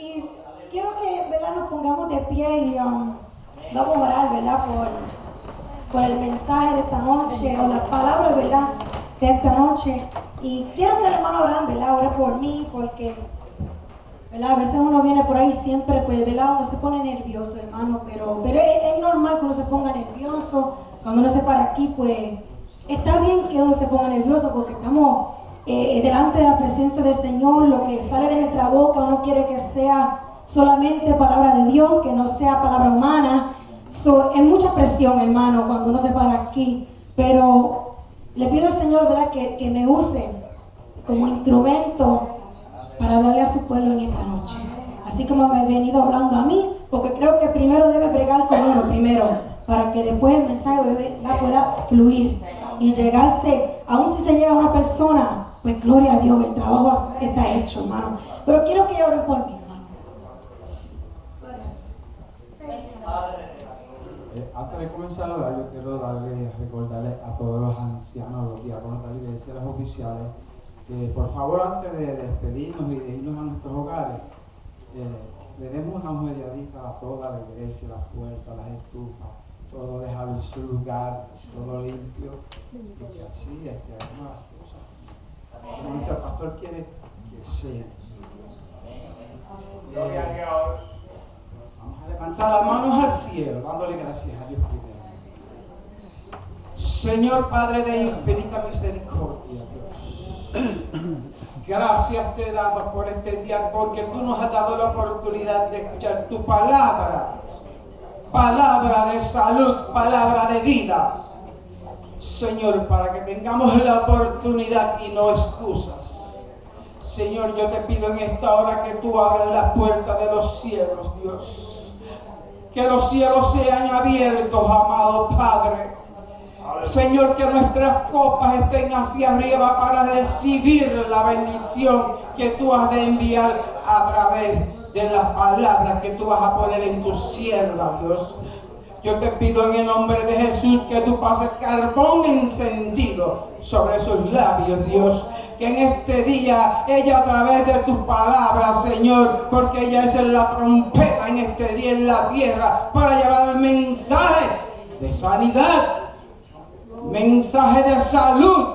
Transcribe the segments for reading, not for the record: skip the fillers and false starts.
Y quiero que, ¿verdad?, nos pongamos de pie y vamos a orar, ¿verdad?, por el mensaje de esta noche, o las palabras, ¿verdad?, de esta noche. Y quiero que el hermano oran, ¿verdad?, ore por mí, porque, ¿verdad?, a veces uno viene por ahí siempre, pues, ¿verdad?, uno se pone nervioso, hermano, pero es normal que uno se ponga nervioso. Cuando uno se para aquí, pues, está bien que uno se ponga nervioso, porque estamos delante de la presencia del Señor. Lo que sale de nuestra boca uno quiere que sea solamente palabra de Dios, que no sea palabra humana. Es mucha presión, hermano, cuando uno se para aquí, pero le pido al Señor, ¿verdad?, que me use como instrumento para hablarle a su pueblo en esta noche, así como me he venido hablando a mí, porque creo que primero debe bregar con uno primero, para que después el mensaje pueda fluir y llegarse. Aun si se llega a una persona, pues gloria a Dios, el trabajo está hecho, hermano. Pero quiero que oren por mí, hermano. Antes de comenzar a orar, yo quiero recordarle a todos los ancianos, los diáconos de la iglesia, los oficiales, que por favor, antes de despedirnos y de irnos a nuestros hogares, le demos una mediadita a toda la iglesia, las puertas, las estufas, todo dejar en su lugar, todo limpio, y que así hagamos las cosas como nuestro pastor quiere que sean. Vamos a levantar las manos al cielo, dándole gracias a Dios primero. Señor Padre de infinita misericordia, Dios, gracias te damos por este día, porque tú nos has dado la oportunidad de escuchar tu palabra, palabra de salud, palabra de vida. Señor, para que tengamos la oportunidad y no excusas. Señor, yo te pido en esta hora que tú abras las puertas de los cielos, Dios. Que los cielos sean abiertos, amado Padre. Señor, que nuestras copas estén hacia arriba para recibir la bendición que tú has de enviar a través de las palabras que tú vas a poner en tu sierva, Dios. Yo te pido en el nombre de Jesús que tú pases carbón encendido sobre sus labios, Dios. Que en este día ella, a través de tus palabras, Señor, porque ella es la trompeta en este día en la tierra para llevar el mensaje de sanidad, mensaje de salud,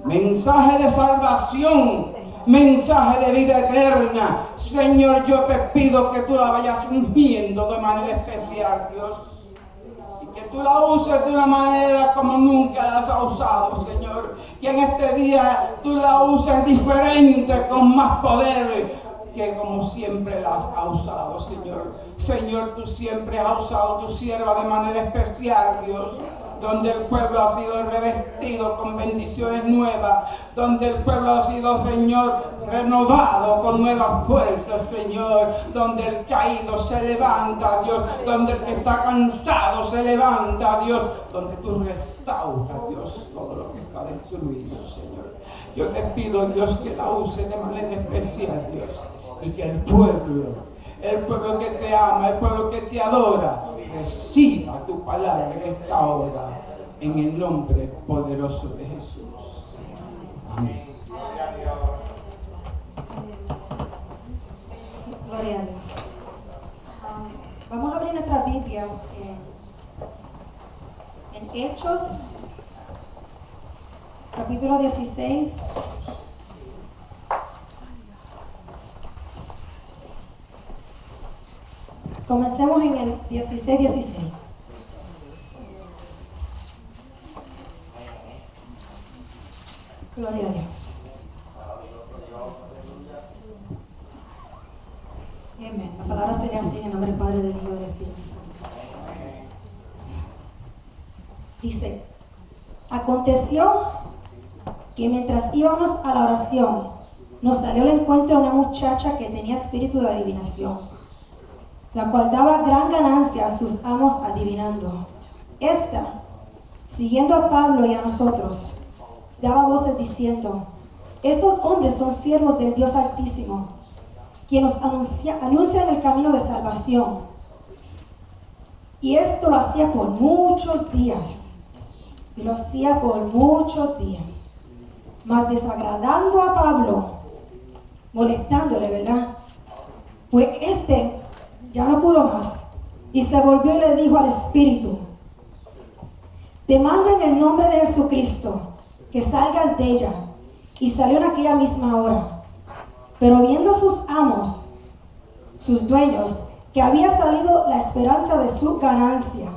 mensaje de salvación, mensaje de vida eterna. Señor, yo te pido que tú la vayas ungiendo de manera especial, Dios, y que tú la uses de una manera como nunca la has usado, Señor. Que en este día tú la uses diferente, con más poder que como siempre la has usado, Señor. Señor, tú siempre has usado tu sierva de manera especial, Dios, donde el pueblo ha sido revestido con bendiciones nuevas, donde el pueblo ha sido, Señor, renovado con nuevas fuerzas, Señor, donde el caído se levanta, Dios, donde el que está cansado se levanta, Dios, donde tú restauras, Dios, todo lo que está destruido, Señor. Yo te pido, Dios, que la uses de manera especial, Dios, y que el pueblo que te ama, el pueblo que te adora, reciba tu palabra en esta hora, en el nombre poderoso de Jesús. Amén. Gloria a Dios. Vamos a abrir nuestras Biblias en Hechos, capítulo 16. Comencemos en el 16. Gloria a Dios. Amén. La palabra sería así, en el nombre del Padre, del Hijo y del Espíritu Santo. Dice: aconteció que mientras íbamos a la oración, nos salió al encuentro una muchacha que tenía espíritu de adivinación, la cual daba gran ganancia a sus amos adivinando. Esta, siguiendo a Pablo y a nosotros, daba voces diciendo: estos hombres son siervos del Dios Altísimo, quien nos anuncian el camino de salvación. Y esto lo hacía por muchos días. Mas desagradando a Pablo, molestándole, ¿verdad?, Pues este ya no pudo más y se volvió y le dijo al espíritu: te mando en el nombre de Jesucristo que salgas de ella. Y salió en aquella misma hora. Pero viendo sus amos, sus dueños, que había salido la esperanza de su ganancia,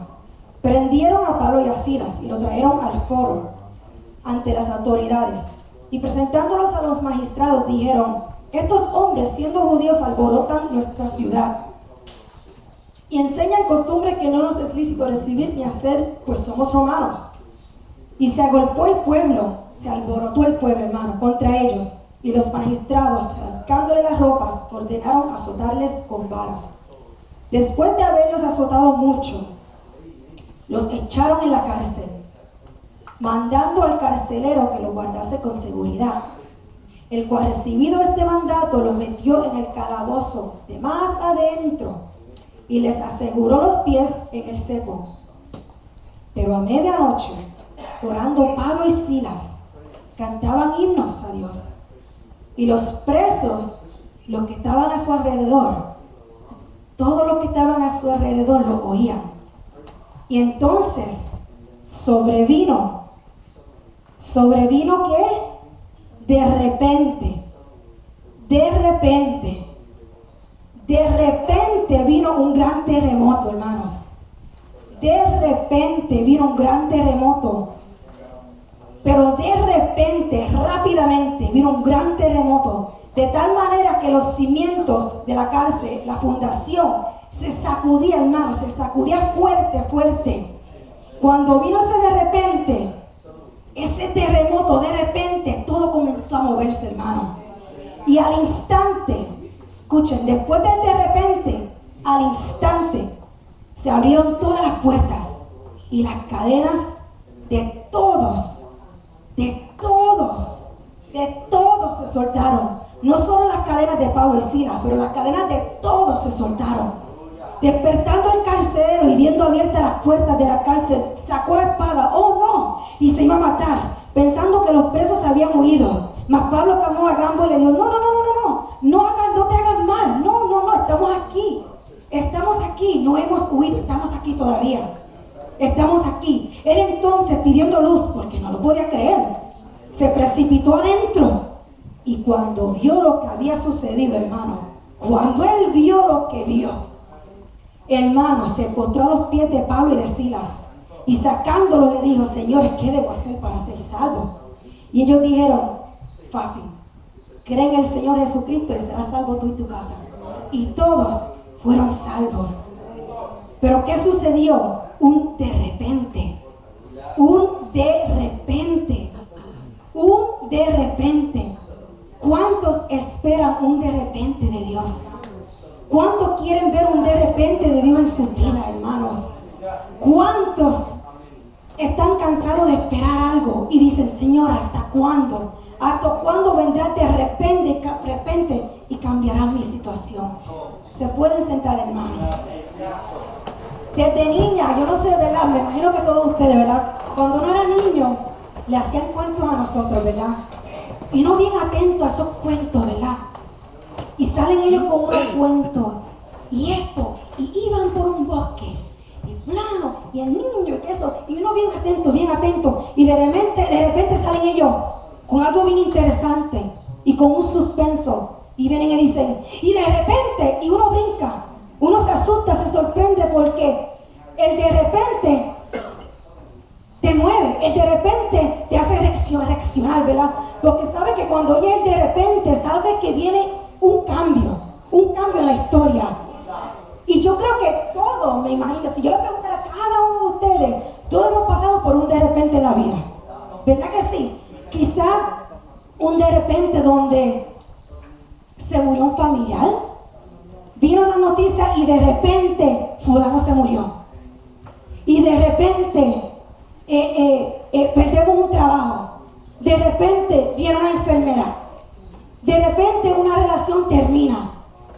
prendieron a Pablo y a Silas y lo trajeron al foro ante las autoridades. Y presentándolos a los magistrados dijeron: estos hombres, siendo judíos, alborotan nuestra ciudad y enseñan costumbre que no nos es lícito recibir ni hacer, pues somos romanos. Y se agolpó el pueblo, se alborotó el pueblo, hermano, contra ellos. Y los magistrados, rasgándole las ropas, ordenaron azotarles con varas. Después de haberlos azotado mucho, los echaron en la cárcel, mandando al carcelero que los guardase con seguridad, el cual, recibido este mandato, los metió en el calabozo de más adentro y les aseguró los pies en el cepo. Pero a medianoche, orando Pablo y Silas, cantaban himnos a Dios. Y los presos, los que estaban a su alrededor, todos los que estaban a su alrededor lo oían. Y entonces sobrevino ¿qué? De repente vino un gran terremoto, hermanos. De repente vino un gran terremoto. Pero de repente, rápidamente, vino un gran terremoto. De tal manera que los cimientos de la cárcel, la fundación, se sacudía, hermano, se sacudía fuerte, fuerte. Cuando vino ese terremoto, de repente, todo comenzó a moverse, hermano. Y al instante, escuchen, después del de repente, al instante, se abrieron todas las puertas y las cadenas de todos se soltaron. No solo las cadenas de Pablo y Silas, pero las cadenas de todos se soltaron. Despertando el carcelero y viendo abiertas las puertas de la cárcel, sacó la espada, ¡oh no!, y se iba a matar, pensando que los presos habían huido. Mas Pablo clamó a gran voz y le dijo: no te hagas mal, no, estamos aquí, no hemos huido, estamos aquí todavía. Estamos aquí. Él entonces, pidiendo luz, porque no lo podía creer, se precipitó adentro. Y cuando vio lo que había sucedido, hermano, cuando él vio lo que vio, hermano, se postró a los pies de Pablo y de Silas. Y sacándolo le dijo: señores, ¿qué debo hacer para ser salvo? Y ellos dijeron: fácil, cree en el Señor Jesucristo y serás salvo tú y tu casa. Y todos fueron salvos. Pero ¿qué sucedió? Un de repente. ¿Cuántos esperan un de repente de Dios? ¿Cuántos quieren ver un de repente de Dios en su vida, hermanos? ¿Cuántos están cansados de esperar algo y dicen: Señor, ¿hasta cuándo? ¿Hasta cuándo vendrá de repente y cambiará mi situación? Se pueden sentar, hermanos. Desde niña, yo no sé, ¿verdad? Me imagino que todos ustedes, ¿verdad? Cuando uno era niño, le hacían cuentos a nosotros, ¿verdad? Y uno bien atento a esos cuentos, ¿verdad? Y salen ellos con unos cuentos, y esto, y iban por un bosque, y plano, y el niño, y eso, y uno bien atento, y de repente salen ellos con algo bien interesante, y con un suspenso, y vienen y dicen, y de repente, y uno brinca, uno se asusta, se sorprende, porque el de repente te mueve, el de repente te hace reaccionar, ¿verdad? Porque sabe que cuando oye el de repente, sabe que viene un cambio en la historia. Y yo creo que todos, me imagino, si yo le preguntara a cada uno de ustedes, todos hemos pasado por un de repente en la vida, ¿verdad que sí? Quizá un de repente donde se murió un familiar, vino la noticia y de repente fulano se murió, y de repente perdemos un trabajo, de repente viene una enfermedad, de repente una relación termina,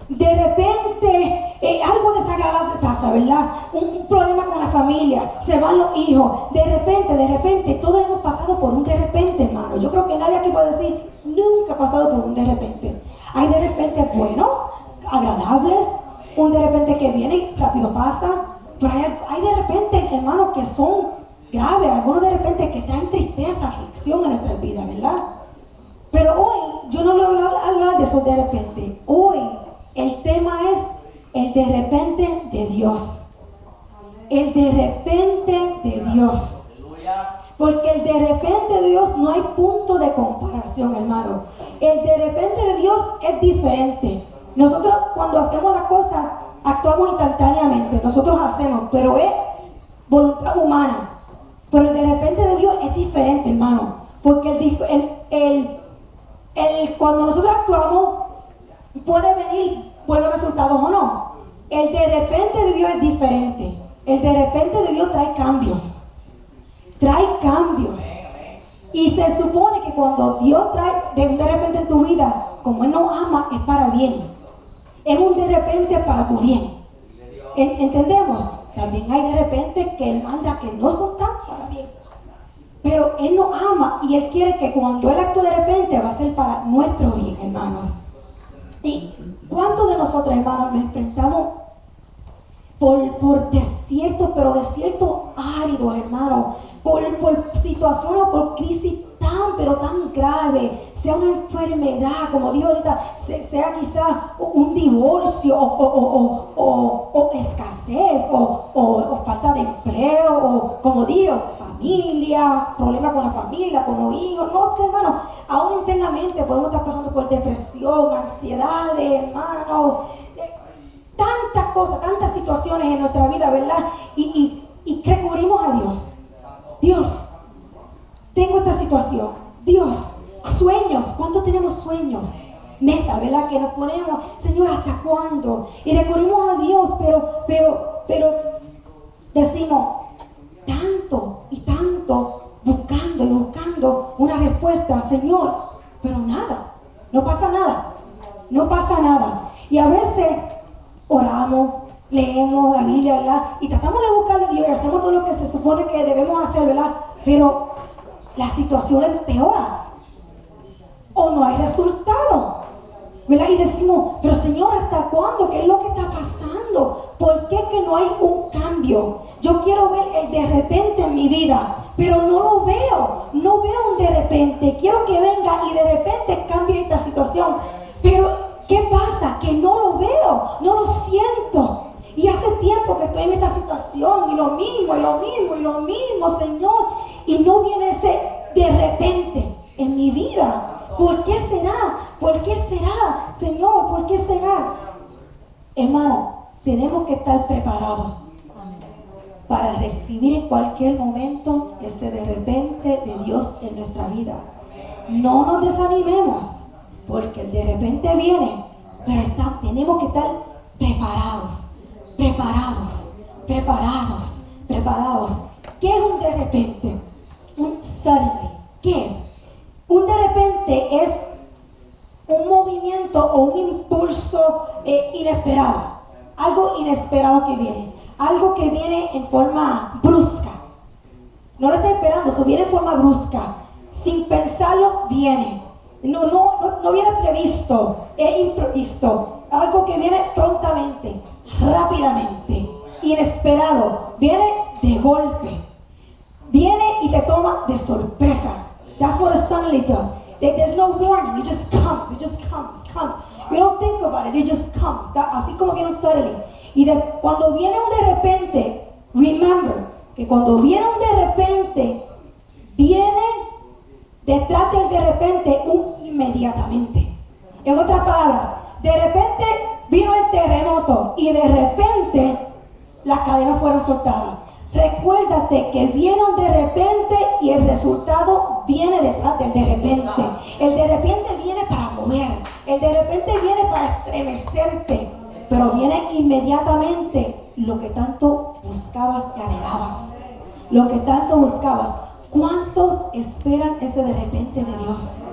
de repente algo desagradable pasa, ¿verdad? Un problema con la familia, se van los hijos, de repente, todos hemos pasado por un de repente, hermano. Yo creo que nadie aquí puede decir, nunca ha pasado por un de repente. Hay de repente buenos, agradables, un de repente que viene y rápido pasa, pero hay de repente, hermanos, que son graves, algunos de repente que traen tristeza, aflicción en nuestra vida, ¿verdad? Pero hoy yo no le voy a hablar de eso de repente. Hoy el tema es el de repente de Dios. El de repente de Dios. Porque el de repente de Dios no hay punto de comparación, hermano. El de repente de Dios es diferente. Nosotros cuando hacemos las cosas actuamos instantáneamente. Nosotros hacemos, pero es voluntad humana. Pero el de repente de Dios es diferente, hermano. Porque cuando nosotros actuamos puede venir buenos resultados o no. El de repente de Dios es diferente. El de repente de Dios trae cambios. Trae cambios. Y se supone que cuando Dios trae de repente en tu vida, como Él nos ama, es para bien. Es un de repente para tu bien. ¿Entendemos? También hay de repente que Él manda que no son tan para bien. Pero Él nos ama y Él quiere que cuando Él actúe de repente va a ser para nuestro bien, hermanos. ¿Y cuántos de nosotros, hermanos, nos enfrentamos por desiertos, pero desiertos áridos, hermanos? Por situaciones, por crisis pero tan grave, sea una enfermedad, como dijo ahorita, sea quizás un divorcio o escasez o falta de empleo o como digo, familia, problemas con la familia, con los hijos, no sé, hermano, aún internamente podemos estar pasando por depresión, ansiedades, hermano, tantas cosas, tantas situaciones en nuestra vida, ¿verdad? Y recurrimos a Dios. Dios, tengo esta situación. Dios, sueños. ¿Cuánto tenemos sueños? Meta, ¿verdad? Que nos ponemos, Señor, ¿hasta cuándo? Y recurrimos a Dios, pero decimos tanto y tanto, buscando y buscando una respuesta, Señor, pero nada, no pasa nada, no pasa nada. Y a veces oramos, leemos la Biblia, ¿verdad? Y tratamos de buscarle a Dios y hacemos todo lo que se supone que debemos hacer, ¿verdad? Pero la situación empeora o no hay resultado, ¿verdad? Y decimos, pero Señor, ¿hasta cuándo? ¿Qué es lo que está pasando? ¿Por qué que no hay un cambio? Yo quiero ver el de repente en mi vida, pero no lo veo, no veo un de repente. Quiero que venga y de repente cambie esta situación, pero ¿qué pasa? Que no lo veo, no lo siento. Y hace tiempo que estoy en esta situación y lo mismo, Señor. Y no viene ese de repente en mi vida. ¿Por qué será? ¿Por qué será? Señor, ¿por qué será? Hermano, tenemos que estar preparados para recibir en cualquier momento ese de repente de Dios en nuestra vida. No nos desanimemos, porque el de repente viene, pero tenemos que estar preparados. ¿Qué es un de repente? Un suddenly. ¿Qué es? Un de repente es un movimiento o un impulso inesperado. Algo inesperado que viene. Algo que viene en forma brusca. No lo está esperando, eso viene en forma brusca. Sin pensarlo, viene. No viene previsto, es imprevisto. Algo que viene prontamente, rápidamente, inesperado. Viene de golpe. Viene y te toma de sorpresa. That's what a suddenly does. There's no warning. It just comes. You don't think about it. It just comes. Así como viene un suddenly. Y cuando viene un de repente, remember que cuando viene un de repente, viene detrás del de repente un inmediatamente. En otras palabras, de repente vino el terremoto y de repente las cadenas fueron soltadas. Recuérdate que viene un de repente y el resultado viene detrás del de repente. El de repente viene para mover, el de repente viene para estremecerte, pero viene inmediatamente lo que tanto buscabas y anhelabas. Lo que tanto buscabas. ¿Cuántos esperan ese de repente de Dios?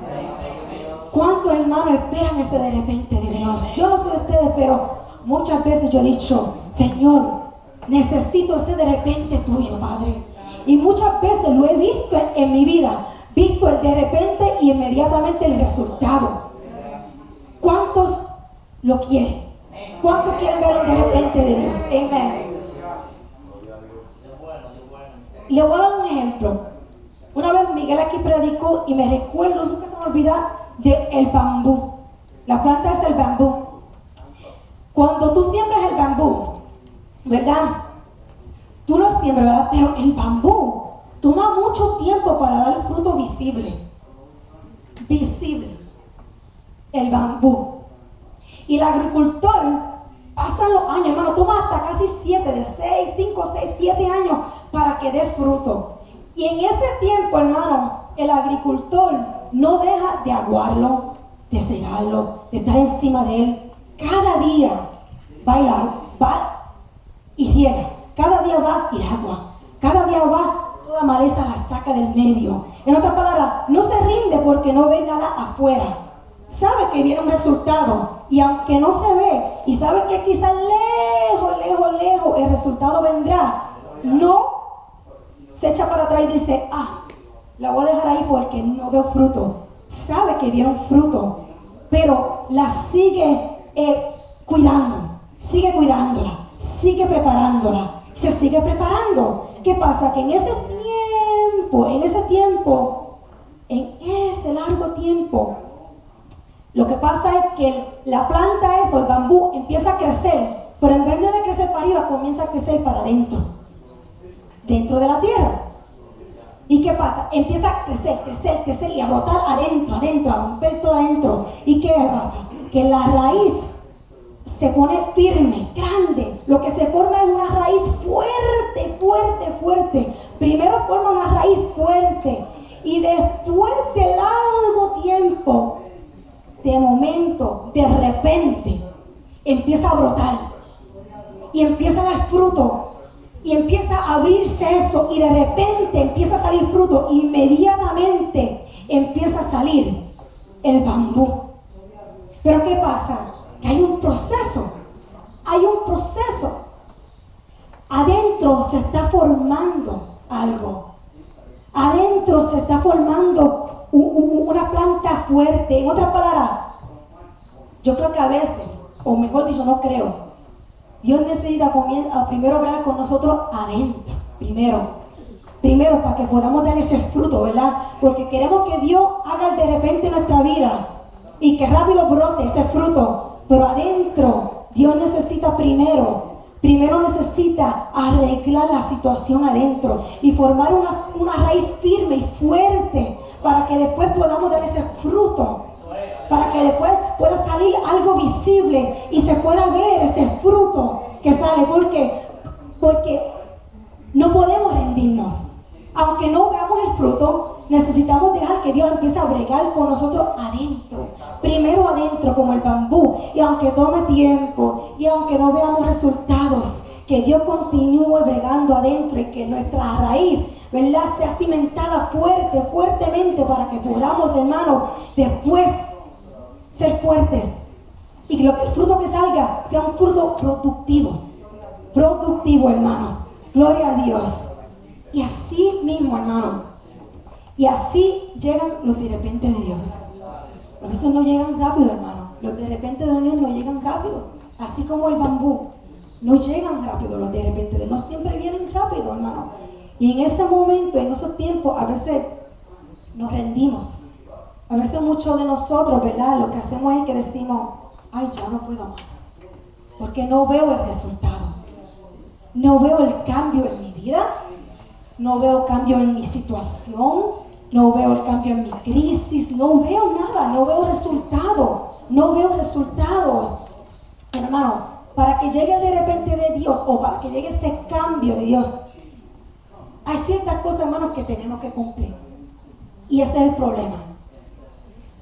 ¿Cuántos hermanos esperan ese de repente de Dios? Yo no sé de ustedes, pero muchas veces yo he dicho, Señor, necesito ese de repente tuyo, Padre. Y muchas veces lo he visto en mi vida. Visto el de repente y inmediatamente el resultado. ¿Cuántos lo quieren? ¿Cuántos quieren ver de repente de Dios? Amén. Le voy a dar un ejemplo. Una vez Miguel aquí predicó y me recuerdo, nunca se me olvida, del bambú. La planta es el bambú. Cuando tú siembras el bambú, ¿verdad? Tú lo siembras, ¿verdad? Pero el bambú toma mucho tiempo para dar fruto visible. Visible. El bambú. Y el agricultor pasan los años, hermano, toma hasta casi 5, 6, 7 años para que dé fruto. Y en ese tiempo, hermanos, el agricultor no deja de aguarlo, de cegarlo, de estar encima de él. Cada día va y riega. Cada día va y agua. Cada día va, toda maleza la saca del medio. En otras palabras, no se rinde porque no ve nada afuera. Sabe que viene un resultado. Y aunque no se ve, y sabe que quizás lejos, el resultado vendrá. No se echa para atrás y dice, la voy a dejar ahí porque no veo fruto. Sabe que viene un fruto, pero la sigue cuidando, sigue cuidándola, sigue preparándola, se sigue preparando. ¿Qué pasa? Que en ese largo tiempo, lo que pasa es que la planta el bambú empieza a crecer, pero en vez de crecer para arriba, comienza a crecer para adentro, dentro de la tierra. ¿Y qué pasa? Empieza a crecer y a brotar adentro, a romper todo adentro. ¿Y qué pasa? Que la raíz se pone firme, grande. Lo que se forma es una raíz fuerte. Primero forma una raíz fuerte y después de largo tiempo, de momento, de repente, empieza a brotar y empieza a dar fruto. Y empieza a abrirse eso y de repente empieza a salir fruto. Inmediatamente empieza a salir el bambú. Pero ¿qué pasa? Que hay un proceso. Adentro se está formando algo. Adentro se está formando una planta fuerte. En otras palabras, yo creo que a veces, o mejor dicho, no creo, Dios necesita primero hablar con nosotros adentro, primero para que podamos dar ese fruto, ¿verdad? Porque queremos que Dios haga de repente nuestra vida y que rápido brote ese fruto, pero adentro Dios necesita primero necesita arreglar la situación adentro y formar una raíz firme y fuerte para que después podamos dar ese fruto. Para que después pueda salir algo visible y se pueda ver ese fruto que sale. ¿Por qué? Porque no podemos rendirnos. Aunque no veamos el fruto, necesitamos dejar que Dios empiece a bregar con nosotros adentro. Primero adentro, como el bambú. Y aunque tome tiempo, y aunque no veamos resultados, que Dios continúe bregando adentro y que nuestra raíz, ¿verdad?, sea cimentada fuertemente para que podamos, hermanos, después ser fuertes y que el fruto que salga sea un fruto productivo, hermano. Gloria a Dios. Y así mismo, hermano, y así llegan los de repente de Dios. A veces no llegan rápido, hermano. Los de repente de Dios no llegan rápido, así como el bambú. No llegan rápido los de repente de Dios, no siempre vienen rápido, hermano. Y en ese momento, en esos tiempos, a veces nos rendimos. A veces muchos de nosotros, ¿verdad?, lo que hacemos es que decimos, ya no puedo más, porque no veo el resultado, no veo el cambio en mi vida, no veo cambio en mi situación, no veo el cambio en mi crisis, no veo nada, no veo resultados. Hermano, para que llegue de repente de Dios o para que llegue ese cambio de Dios, hay ciertas cosas, hermanos, que tenemos que cumplir. Y ese es el problema.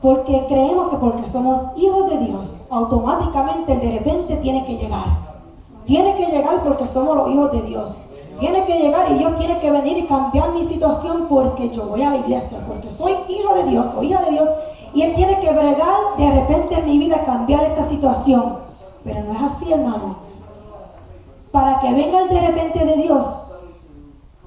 Porque creemos que porque somos hijos de Dios, automáticamente el de repente tiene que llegar. Tiene que llegar porque somos los hijos de Dios. Tiene que llegar y Dios tiene que venir y cambiar mi situación porque yo voy a la iglesia, porque soy hijo de Dios o hija de Dios. Y Él tiene que bregar de repente en mi vida, cambiar esta situación. Pero no es así, hermano. Para que venga el de repente de Dios,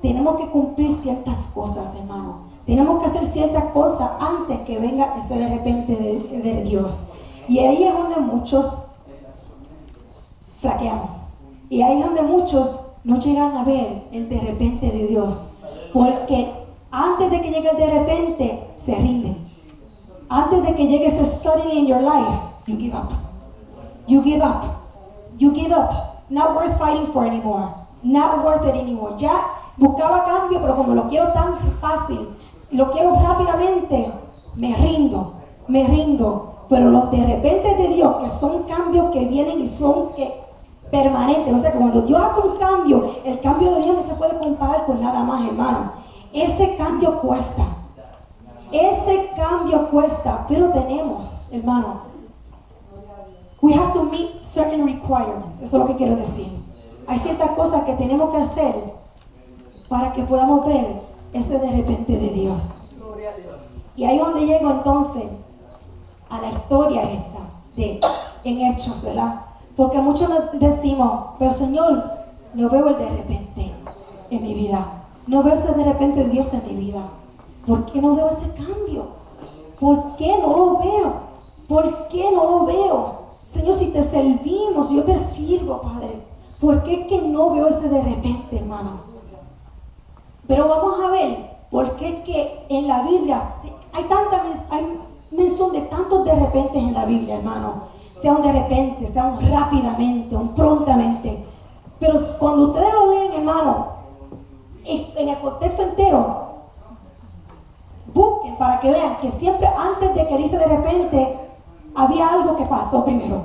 tenemos que cumplir ciertas cosas, hermano. Tenemos que hacer ciertas cosas antes que venga ese de repente de Dios. Y ahí es donde muchos flaqueamos. Y ahí es donde muchos no llegan a ver el de repente de Dios. Porque antes de que llegue el de repente, se rinden. Antes de que llegue ese suddenly in your life, you give up. You give up. You give up. Not worth fighting for anymore. Not worth it anymore. Ya buscaba cambio, pero como lo quiero tan fácil, lo quiero rápidamente, me rindo. Pero los de repente de Dios, que son cambios que vienen y son permanentes. O sea, que cuando Dios hace un cambio, el cambio de Dios no se puede comparar con nada más, hermano. Ese cambio cuesta. Ese cambio cuesta, pero tenemos, hermano. We have to meet certain requirements. Eso es lo que quiero decir. Hay ciertas cosas que tenemos que hacer para que podamos ver ese de repente de Dios. Y ahí es donde llego entonces a la historia esta en Hechos, ¿verdad? Porque muchos decimos, pero Señor, no veo el de repente en mi vida. No veo ese de repente de Dios en mi vida. ¿Por qué no veo ese cambio? ¿Por qué no lo veo? ¿Por qué no lo veo? Señor, si te servimos, yo te sirvo, Padre. ¿Por qué es que no veo ese de repente, hermano? Pero vamos a ver, por qué es que en la Biblia hay mención de tantos de repente en la Biblia, hermano. Sea un de repente, sea un rápidamente, un prontamente. Pero cuando ustedes lo leen, hermano, en el contexto entero, busquen para que vean que siempre antes de que dice de repente, había algo que pasó primero.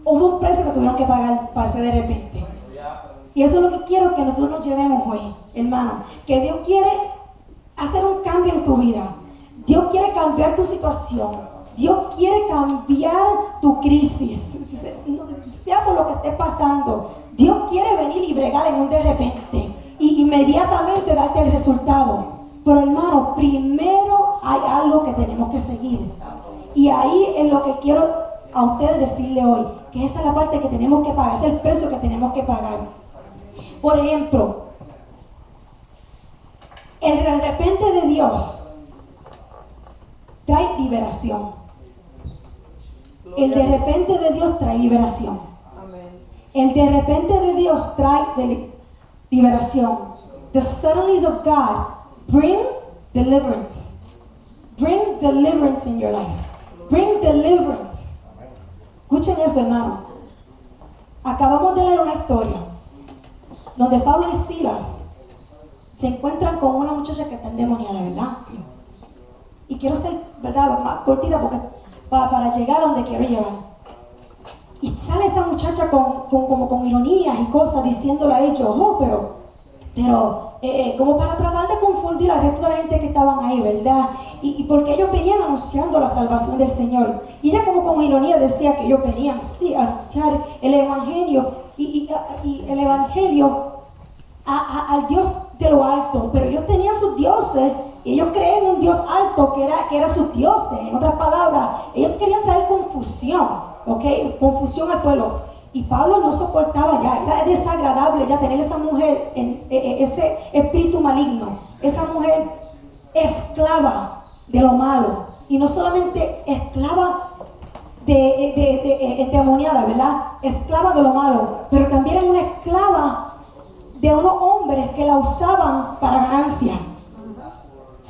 Hubo un precio que tuvieron que pagar para ese de repente. Y eso es lo que quiero que nosotros nos llevemos hoy, hermano. Que Dios quiere hacer un cambio en tu vida. Dios quiere cambiar tu situación. Dios quiere cambiar tu crisis. Sea por lo que esté pasando. Dios quiere venir y bregar en un de repente. Y inmediatamente darte el resultado. Pero hermano, primero hay algo que tenemos que seguir. Y ahí es lo que quiero a ustedes decirle hoy. Que esa es la parte que tenemos que pagar. Ese es el precio que tenemos que pagar. Por ejemplo, el de repente de Dios trae liberación. El de repente de Dios trae liberación. El de repente de Dios trae liberación. The suddenlies of God bring deliverance. Bring deliverance in your life. Bring deliverance. Escuchen eso, hermano. Acabamos de leer una historia donde Pablo y Silas se encuentran con una muchacha que está endemoniada, ¿verdad? Y quiero ser, ¿verdad?, más cortita porque para llegar a donde quiero llegar. Y sale esa muchacha con ironías y cosas diciéndole a ellos, pero como para tratar de confundir al resto de la gente que estaban ahí, ¿verdad? Y porque ellos venían anunciando la salvación del Señor. Y ella como con ironía decía que ellos venían, sí, a anunciar el Evangelio y el Evangelio al Dios de lo alto. Pero ellos tenían sus dioses y ellos creían en un Dios alto que era sus dioses. En otras palabras, ellos querían traer confusión, ¿ok? Confusión al pueblo. Y Pablo no soportaba ya, era desagradable ya tener esa mujer, ese espíritu maligno, esa mujer esclava de lo malo. Y no solamente esclava endemoniada, ¿verdad? Esclava de lo malo, pero también era una esclava de unos hombres que la usaban para ganancia.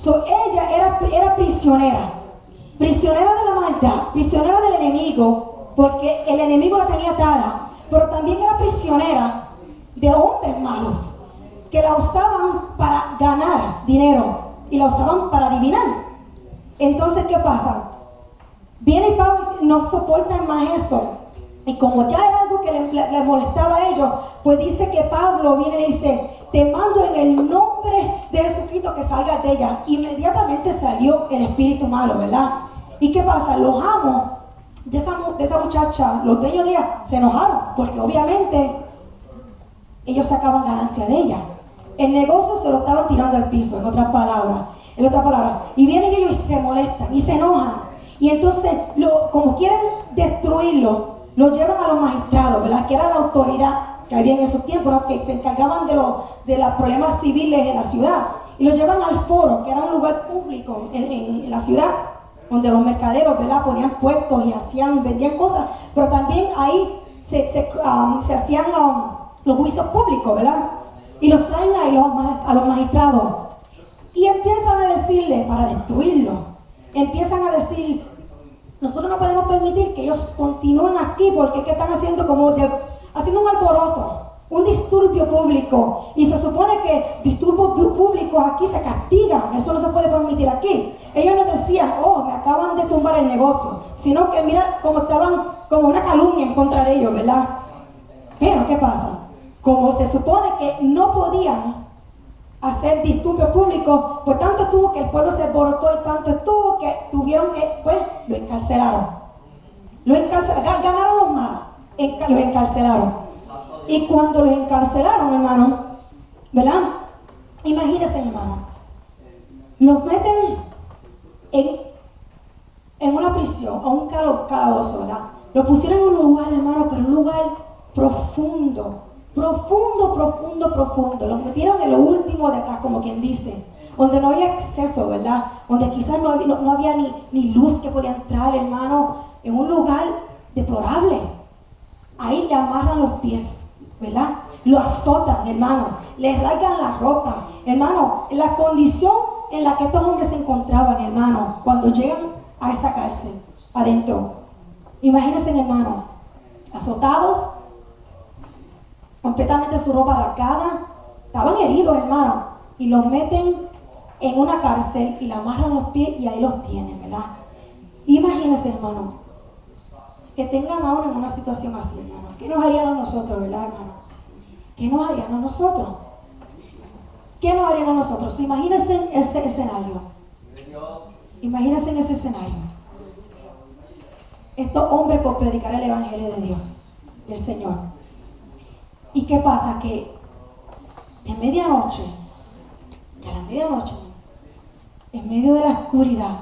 Ella era prisionera de la maldad, prisionera del enemigo, porque el enemigo la tenía atada, pero también era prisionera de hombres malos que la usaban para ganar dinero y la usaban para adivinar. Entonces, ¿qué pasa? Viene y Pablo no soportan más eso, y como ya era algo que le molestaba a ellos, pues dice que Pablo viene y dice: te mando en el nombre de Jesucristo que salgas de ella. Inmediatamente salió el espíritu malo, ¿verdad? ¿Y qué pasa? Los amos de esa muchacha, los dueños de ella, se enojaron, porque obviamente ellos sacaban ganancia de ella. El negocio se lo estaban tirando al piso, en otras palabras. Y vienen ellos y se molestan y se enojan. Y entonces, como quieren destruirlo, lo llevan a los magistrados, ¿verdad? Que era la autoridad que había en esos tiempos, ¿no? Que se encargaban de los problemas civiles en la ciudad. Y los llevan al foro, que era un lugar público en la ciudad, donde los mercaderos, ¿verdad?, ponían puestos y vendían cosas, pero también ahí se hacían los juicios públicos, ¿verdad? Y los traen ahí a los magistrados. Y empiezan a decirle, para destruirlo, empiezan a decir, nosotros no podemos permitir que ellos continúen aquí porque es que están haciendo haciendo un alboroto, un disturbio público. Y se supone que disturbios públicos aquí se castigan, eso no se puede permitir aquí. Ellos no decían, oh, me acaban de tumbar el negocio, sino que mira cómo estaban como una calumnia en contra de ellos, ¿verdad? Pero, ¿qué pasa? Como se supone que no podían hacer disturbios públicos, pues tanto estuvo que el pueblo se alborotó y tanto estuvo que tuvieron que, pues, lo encarcelaron. Ganaron los malos, lo encarcelaron. Y cuando lo encarcelaron, hermano, ¿verdad? Imagínense, hermano, los meten en una prisión, a un calabozo, ¿verdad? Lo pusieron en un lugar, hermano, pero un lugar profundo. Los metieron en lo último de atrás, como quien dice, donde no había acceso, ¿verdad? Donde quizás no había ni luz que podía entrar, hermano, en un lugar deplorable. Ahí le amarran los pies, ¿verdad? Lo azotan, hermano, le rasgan la ropa, hermano, en la condición en la que estos hombres se encontraban, hermano, cuando llegan a esa cárcel, adentro. Imagínense, hermano, azotados, completamente su ropa rasgada, estaban heridos, hermano, y los meten en una cárcel y le amarran los pies y ahí los tienen, ¿verdad? Imagínense, hermano, que tengan ahora en una situación así, hermano. ¿Qué nos harían a nosotros, verdad, hermano? ¿Qué nos harían a nosotros? ¿Qué nos harían a nosotros? Imagínense ese escenario. Imagínense en ese escenario. Estos hombres por predicar el evangelio de Dios, del Señor. ¿Y qué pasa? Que de medianoche, en medio de la oscuridad,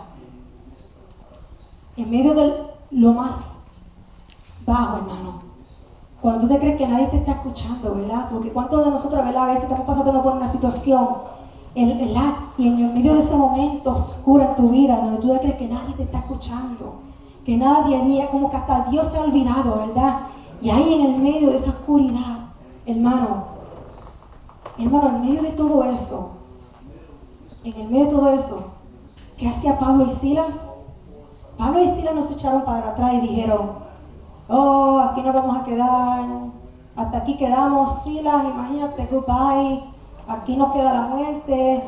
en medio de lo más bajo, hermano, cuando tú te crees que nadie te está escuchando, ¿verdad? Porque cuántos de nosotros, ¿verdad? A veces estamos pasando por una situación, ¿verdad? Y en el medio de ese momento oscuro en tu vida, donde tú te crees que nadie te está escuchando, que nadie, ni como que hasta Dios se ha olvidado, ¿verdad? Y ahí en el medio de esa oscuridad, hermano, en medio de todo eso, ¿qué hacía Pablo y Silas? Pablo y Silas no se echaron para atrás y dijeron, oh, aquí nos vamos a quedar, hasta aquí quedamos, Silas, imagínate, goodbye, aquí nos queda la muerte,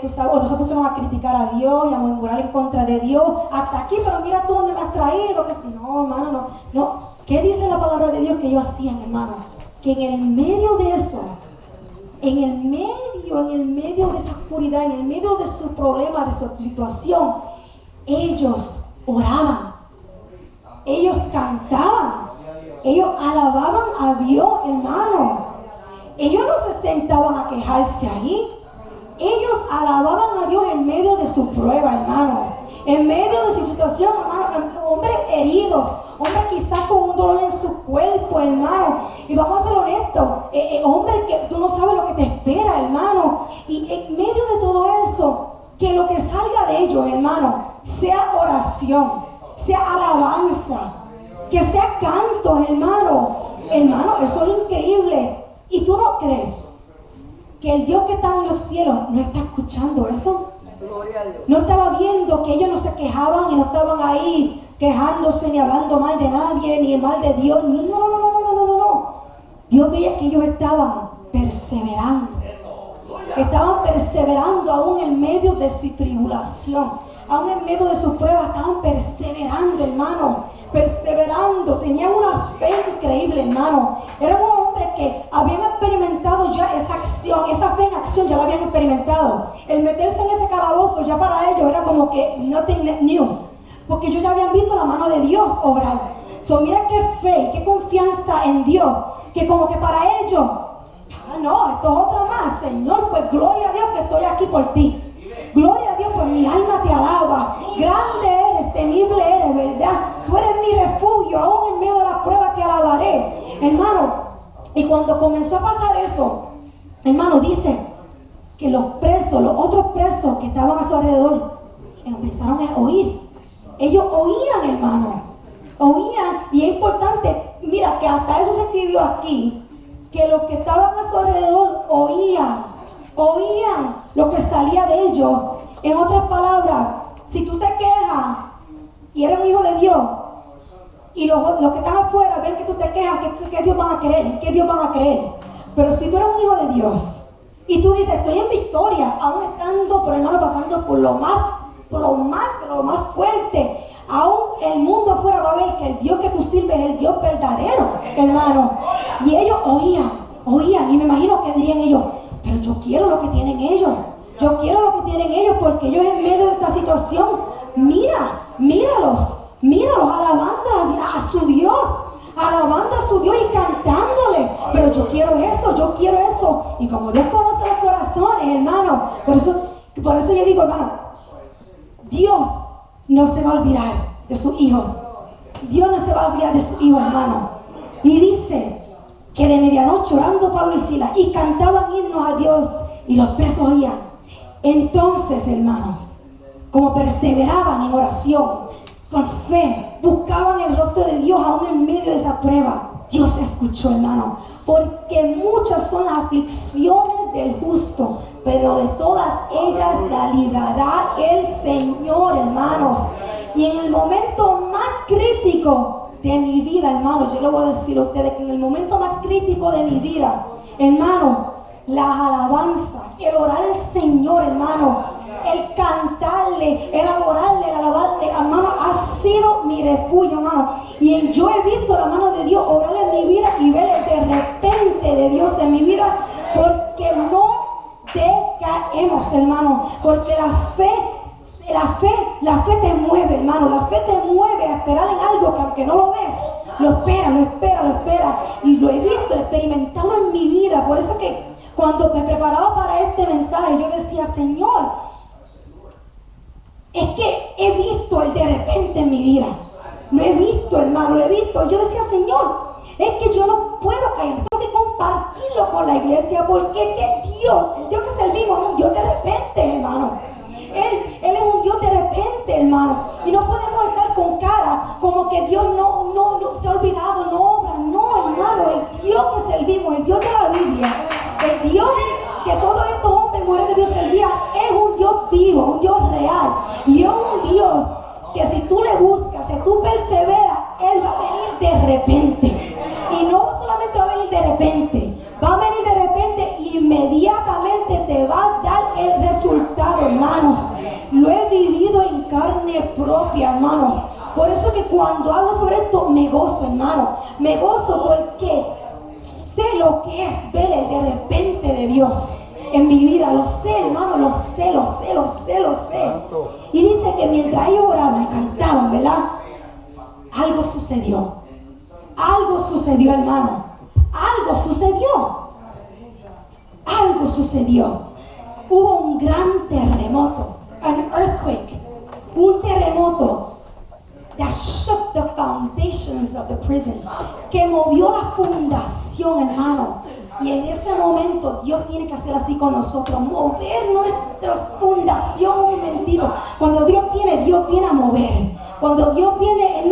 tú sabes, o no se pusieron a criticar a Dios y a murmurar en contra de Dios, hasta aquí, pero mira tú dónde me has traído, no, hermano, no. ¿Qué dice la palabra de Dios que ellos hacían, hermano? Que en el medio de eso, en el medio de esa oscuridad, en el medio de su problema, de su situación, ellos oraban, ellos cantaban, ellos alababan a Dios, hermano. Ellos no se sentaban a quejarse ahí, ellos alababan a Dios en medio de su prueba, hermano. En medio de su situación, hermano, hombres heridos, hombres quizás con un dolor en su cuerpo, hermano. Y vamos a ser honestos, hombres que tú no sabes lo que te espera, hermano. Y en medio de todo eso, que lo que salga de ellos, hermano, sea oración, sea alabanza, que sea canto, hermano. Hermano, eso es increíble. ¿Y tú no crees que el Dios que está en los cielos no está escuchando eso? No estaba viendo que ellos no se quejaban y no estaban ahí quejándose ni hablando mal de nadie, ni mal de Dios. No. Dios veía que ellos estaban perseverando. Estaban perseverando aún en medio de su tribulación. Aún en medio de sus pruebas estaban perseverando, hermano. Perseverando. Tenían una fe increíble, hermano. Eran hombres que habían experimentado ya esa acción. Esa fe en acción ya la habían experimentado. El meterse en ese calabozo ya para ellos era como que nothing new. Porque ellos ya habían visto la mano de Dios obrar. Mira qué fe, qué confianza en Dios. Que como que para ellos, no, esto es otra más. Señor, pues gloria a Dios que estoy aquí por ti. Gloria a Dios, pues mi alma te alaba. Grande eres, temible eres, ¿verdad? Tú eres mi refugio, aún en medio de las pruebas te alabaré. Hermano, y cuando comenzó a pasar eso, hermano, dice que los presos, los otros presos que estaban a su alrededor, empezaron a oír. Ellos oían, hermano. Oían, y es importante mira que hasta eso se escribió aquí, que los que estaban a su alrededor oían lo que salía de ellos. En otras palabras, si tú te quejas y eres un hijo de Dios, y los que están afuera ven que tú te quejas, ¿qué Dios van a creer? ¿Qué Dios van a creer? Pero si tú eres un hijo de Dios y tú dices, estoy en victoria, aún estando, por hermano, pasando por lo más fuerte, aún el mundo afuera va a ver que el Dios que tú sirves es el Dios verdadero, hermano. Y ellos oían, y me imagino que dirían ellos, pero yo quiero lo que tienen ellos. Yo quiero lo que tienen ellos, porque ellos en medio de esta situación, míralos alabando a su Dios y cantándole. Pero yo quiero eso. Y como Dios conoce los corazones, hermano, por eso yo digo, hermano, Dios no se va a olvidar de sus hijos. Dios no se va a olvidar de sus hijos, hermano. Y dice que de medianoche orando Pablo y Silas y cantaban himnos a Dios y los presos oían. Entonces, hermanos, como perseveraban en oración, con fe, buscaban el rostro de Dios aún en medio de esa prueba, Dios escuchó, hermano, porque muchas son las aflicciones del justo, pero de todas ellas la librará el Señor, hermanos. Y en el momento más crítico de mi vida, hermano, yo le voy a decir a ustedes que en el momento más crítico de mi vida, hermano, las alabanzas, el orar al Señor, hermano, el cantarle, el adorarle, el alabarle, hermano, ha sido mi refugio, hermano. Y yo he visto la mano de Dios obrar en mi vida y ver el de repente de Dios en mi vida, porque no decaemos, hermano, porque la fe te mueve, hermano. La fe te mueve a esperar en algo que aunque no lo ves, lo espera. Y lo he visto, experimentado en mi vida. Por eso que cuando me preparaba para este mensaje, yo decía, Señor, es que he visto el de repente en mi vida. Lo he visto, hermano, lo he visto. Yo decía, Señor, es que yo no puedo caer, tengo que compartirlo con la iglesia, porque es que Dios, el Dios que servimos, es un Dios de repente, hermano. Él es un Dios de repente, hermano. Y no podemos estar con cara como que Dios no se ha olvidado, no obra. No, hermano, el Dios que servimos, el Dios de la Biblia, el Dios que todos estos hombres y mujeres de Dios servían, es un Dios vivo, un Dios real. Y es un Dios que si tú le buscas, si tú perseveras, Él va a venir de repente. Y no solamente va a venir de repente, va a venir de repente y inmediatamente te va a dar el resultado, hermanos. Lo he vivido en carne propia, hermanos. Por eso que cuando hablo sobre esto me gozo, hermano. Me gozo porque sé lo que es ver el de repente de Dios en mi vida. Lo sé, hermano, lo sé. Y dice que mientras ellos oraban y cantaban, ¿verdad? Algo sucedió, hermano. Algo sucedió. Hubo un gran terremoto, an earthquake, un terremoto that shook the foundations of the prison, que movió la fundación, hermano. Y en ese momento Dios tiene que hacer así con nosotros, mover nuestra fundación un momentito. Cuando Dios viene a mover. Cuando Dios viene, Él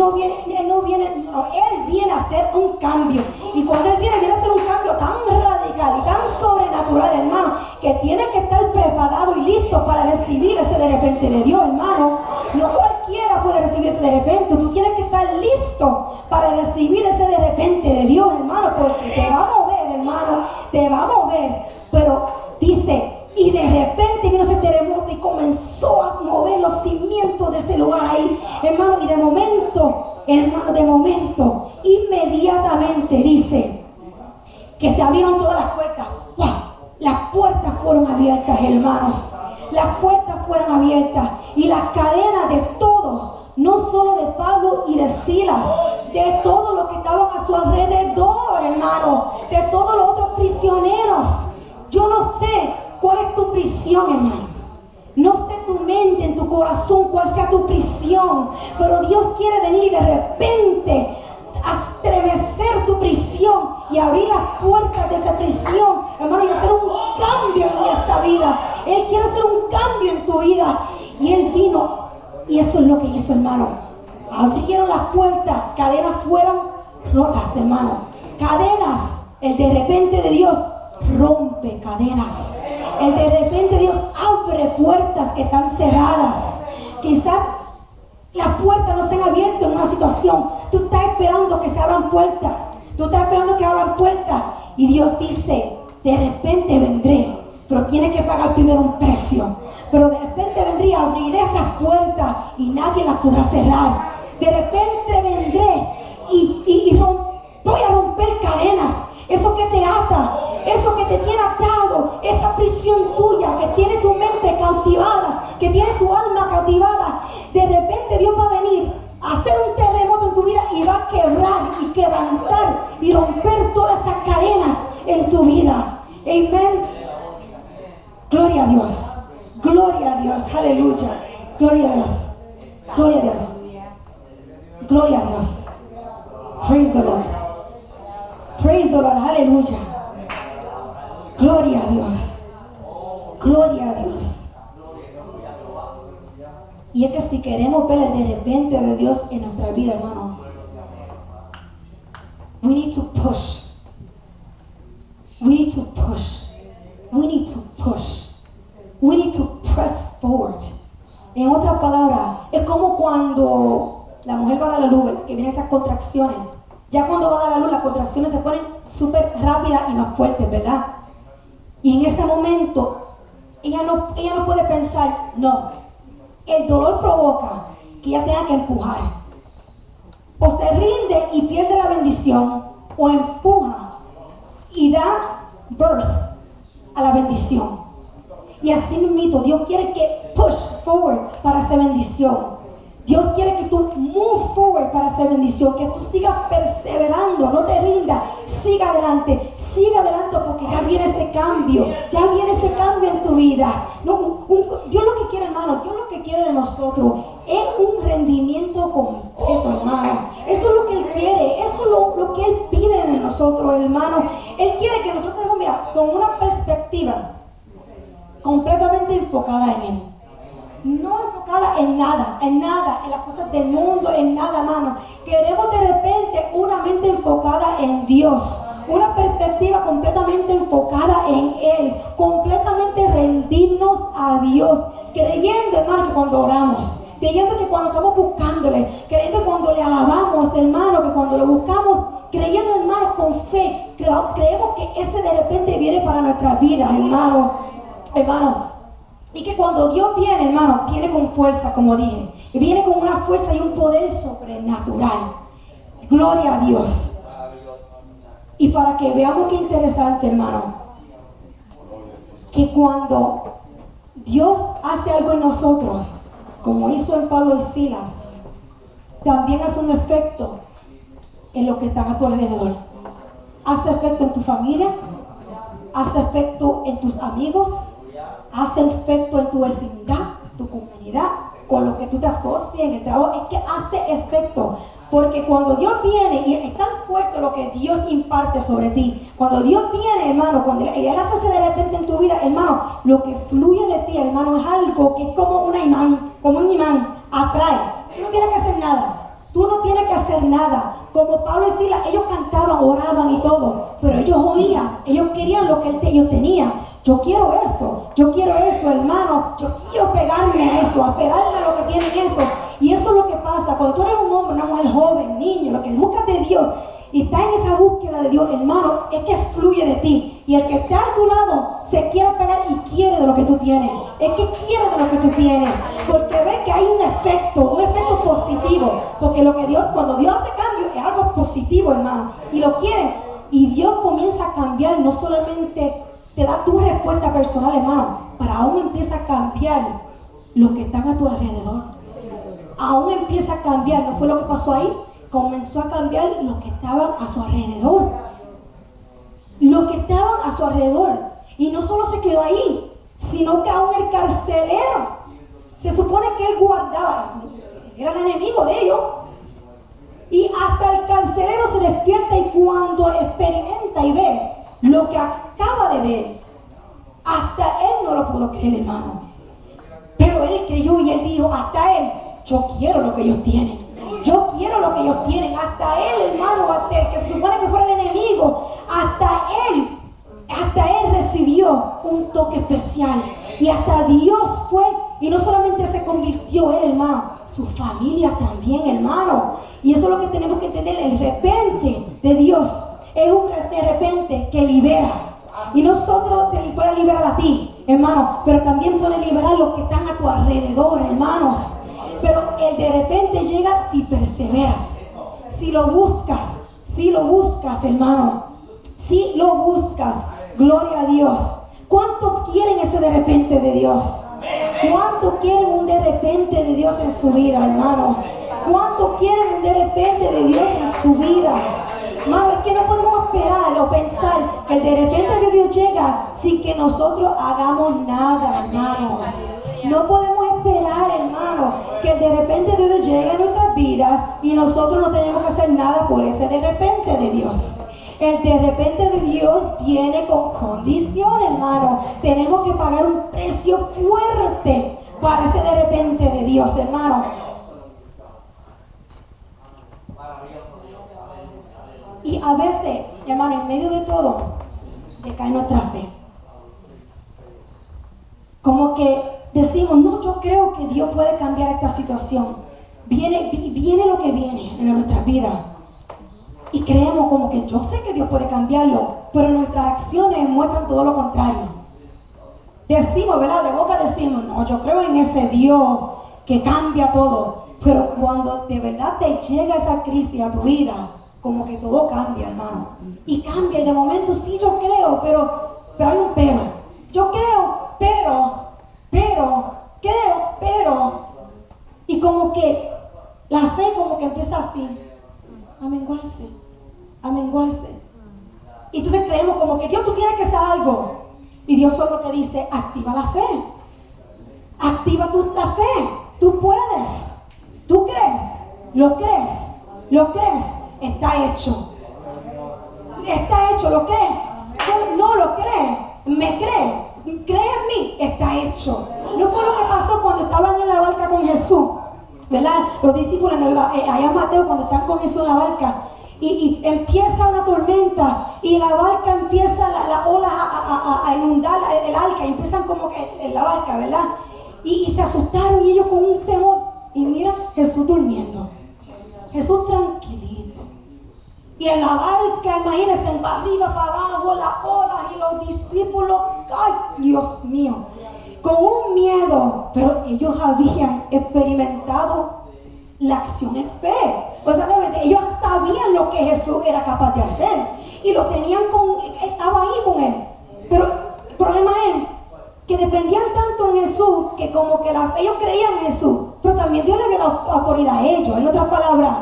viene a hacer un cambio. Y cuando Él viene a hacer un cambio tan radical y tan sobrenatural, hermano, que tiene que estar preparado y listo para recibir ese de repente de Dios, hermano. No cualquiera puede recibir ese de repente. Tú tienes que estar listo para recibir ese de repente de Dios, hermano, porque te va a mover, hermano, te va a mover. Pero dice, y de repente vino ese terremoto y comenzó a mover los cimientos de ese lugar ahí, hermano. Y de momento, inmediatamente dice que se abrieron todas las puertas. ¡Wow! Las puertas fueron abiertas, hermanos. Las puertas fueron abiertas y las cadenas de todos, no solo de Pablo y de Silas, de todos los que estaban a su alrededor, hermano, de todos los otros prisioneros. Yo no sé cuál es tu prisión, hermanos. No sé tu mente, en tu corazón, cuál sea tu prisión, pero Dios quiere venir y de repente estremecer tu prisión y abrir las puertas de esa prisión, hermano, y hacer un cambio en esa vida. Él quiere hacer un cambio en tu vida. Y Él vino, y eso es lo que hizo, hermano. Abrieron las puertas, cadenas fueron rotas, hermano. Cadenas. El de repente de Dios rompe cadenas. El de repente Dios abre puertas que están cerradas. Quizás las puertas no se han abierto en una situación. Tú estás esperando que se abran puertas. Tú estás esperando que abran puertas. Y Dios dice, de repente vendré, pero tiene que pagar primero un precio. Pero de repente vendré y abriré esas puertas y nadie las podrá cerrar. De repente vendré y voy a romper cadenas. Eso que te ata, eso que te tiene atado, esa prisión tuya que tiene tu mente cautivada, que tiene tu alma cautivada. De repente Dios va a venir a hacer un terremoto en tu vida y va a quebrar y quebrantar y romper todas esas cadenas en tu vida. Amén. Gloria a Dios. Gloria a Dios. Aleluya. Gloria a Dios. Gloria a Dios. Gloria a Dios. Praise the Lord. Praise the Lord. Aleluya. Gloria a Dios. Gloria a Dios. Y es que si queremos ver el de repente de Dios en nuestra vida, hermano, we need to push. We need to push. We need to push. We need to press forward. En otras palabras, es como cuando la mujer va a dar la luz, que vienen esas contracciones. Ya cuando va a dar la luz, las contracciones se ponen súper rápidas y más fuertes, ¿verdad? Y en ese momento, ella no puede pensar, no. El dolor provoca que ella tenga que empujar. O se rinde y pierde la bendición, o empuja y da birth a la bendición. Y así mismo Dios quiere que push forward para hacer bendición. Dios quiere que tú move forward para hacer bendición, que tú sigas perseverando, no te rindas, siga adelante porque ya viene ese cambio en tu vida. Dios lo que quiere, hermano, Dios lo que quiere de nosotros es un rendimiento completo, hermano. Eso es lo que Él quiere, eso es lo que Él pide de nosotros, hermano. Él quiere que nosotros tengamos, mira, con una perspectiva completamente enfocada en Él. No enfocada en nada, en las cosas del mundo, en nada, hermano. Queremos de repente una mente enfocada en Dios, una perspectiva completamente enfocada en Él, completamente rendirnos a Dios, creyendo, hermano, que cuando oramos, creyendo que cuando estamos buscándole, creyendo que cuando le alabamos, hermano, que cuando lo buscamos, creyendo, hermano, con fe, creemos que ese de repente viene para nuestras vidas, hermano. Y que cuando Dios viene, hermano, viene con fuerza, como dije. Y viene con una fuerza y un poder sobrenatural. Gloria a Dios. Y para que veamos qué interesante, hermano, que cuando Dios hace algo en nosotros, como hizo en Pablo y Silas, también hace un efecto en lo que están a tu alrededor. Hace efecto en tu familia, hace efecto en tus amigos, hace efecto en tu vecindad, tu comunidad, con lo que tú te asocias en el trabajo. Es que hace efecto, porque cuando Dios viene, y es tan fuerte lo que Dios imparte sobre ti, cuando Dios viene, hermano, cuando Él hace de repente en tu vida, hermano, lo que fluye de ti, hermano, es algo que es como un imán, atrae. Tú no tienes que hacer nada. Tú no tienes que hacer nada. Como Pablo y Silas, ellos cantaban, oraban y todo, pero ellos oían, ellos querían lo que ellos tenían. Yo quiero eso, hermano. Yo quiero pegarme a eso, apegarme a lo que tienen eso. Y eso es lo que pasa cuando tú eres un hombre, una mujer joven, niño, lo que buscas de Dios y estás en esa búsqueda de Dios, hermano, es que fluye de ti. Y el que está a tu lado se quiere pegar y quiere de lo que tú tienes. Es que quiere de lo que tú tienes, porque ve que hay un efecto positivo. Porque cuando Dios hace cambio es algo positivo, hermano, y lo quiere. Y Dios comienza a cambiar, no solamente te da tu respuesta personal, hermano, pero aún empieza a cambiar lo que están a tu alrededor. Aún empieza a cambiar, ¿no fue lo que pasó ahí? Comenzó a cambiar lo que estaban a su alrededor. Lo que estaban a su alrededor. Y no solo se quedó ahí, sino que aún el carcelero, se supone que él guardaba, era el enemigo de ellos. Y hasta el carcelero se despierta, y cuando experimenta y ve lo que acaba de ver, hasta él no lo pudo creer, hermano. Pero él creyó y él dijo, hasta él, yo quiero lo que ellos tienen. Yo quiero lo que ellos tienen. Hasta él, hermano, hasta el que se supone que fuera el enemigo, hasta él recibió un toque especial. Y hasta Dios fue, y no solamente se convirtió él, hermano, su familia también, hermano. Y eso es lo que tenemos que entender. El repente de Dios es un de repente que libera. Y nosotros te puede liberar a ti, hermano, pero también puede liberar a los que están a tu alrededor, hermanos. Pero el de repente llega si perseveras, si lo buscas, hermano, si lo buscas. Gloria a Dios. ¿Cuánto quieren ese de repente de Dios? ¿Cuánto quieren un de repente de Dios en su vida, hermano? ¿Cuánto quieren un de repente de Dios en su vida? Hermano, es que no podemos esperar o pensar que el de repente de Dios llega sin que nosotros hagamos nada, hermanos. No podemos esperar, hermano, que el de repente de Dios llegue a nuestras vidas y nosotros no tenemos que hacer nada por ese de repente de Dios. El de repente de Dios viene con condición, hermano. Tenemos que pagar un precio fuerte para ese de repente de Dios, hermano. Y a veces, hermano, en medio de todo, decae nuestra fe. Como que decimos, no, yo creo que Dios puede cambiar esta situación. Viene lo que viene en nuestras vidas. Y creemos como que yo sé que Dios puede cambiarlo, pero nuestras acciones muestran todo lo contrario. Decimos, ¿verdad? De boca decimos, no, yo creo en ese Dios que cambia todo. Pero cuando de verdad te llega esa crisis a tu vida, como que todo cambia, hermano. Y cambia, y de momento sí yo creo, pero hay un pero. Yo creo, pero. Y como que la fe como que empieza así, a menguarse. Y entonces creemos como que Dios, tú tienes que hacer algo. Y Dios solo te dice, activa la fe. Activa la fe. Tú puedes. Tú crees. Lo crees. Está hecho. ¿Lo crees? No lo crees. ¿Me crees? ¿Cree en mí? Está hecho. No fue lo que pasó cuando estaban en la barca con Jesús, ¿verdad? Los discípulos allá en Mateo, cuando están con Jesús en la barca, y empieza una tormenta, y la barca empieza, las olas a inundar el arca, y empiezan como que en la barca, ¿verdad? Y se asustaron, y ellos con un temor, y mira, Jesús durmiendo, Jesús tranquilito. Y en la barca, imagínense, para arriba, para abajo, las olas y los discípulos, ¡ay, Dios mío! Con un miedo, pero ellos habían experimentado la acción en fe. O sea, realmente ellos sabían lo que Jesús era capaz de hacer. Y lo tenían estaba ahí con él. Pero el problema es que dependían tanto en Jesús, que como que ellos creían en Jesús, pero también Dios le había dado autoridad a ellos. En otras palabras,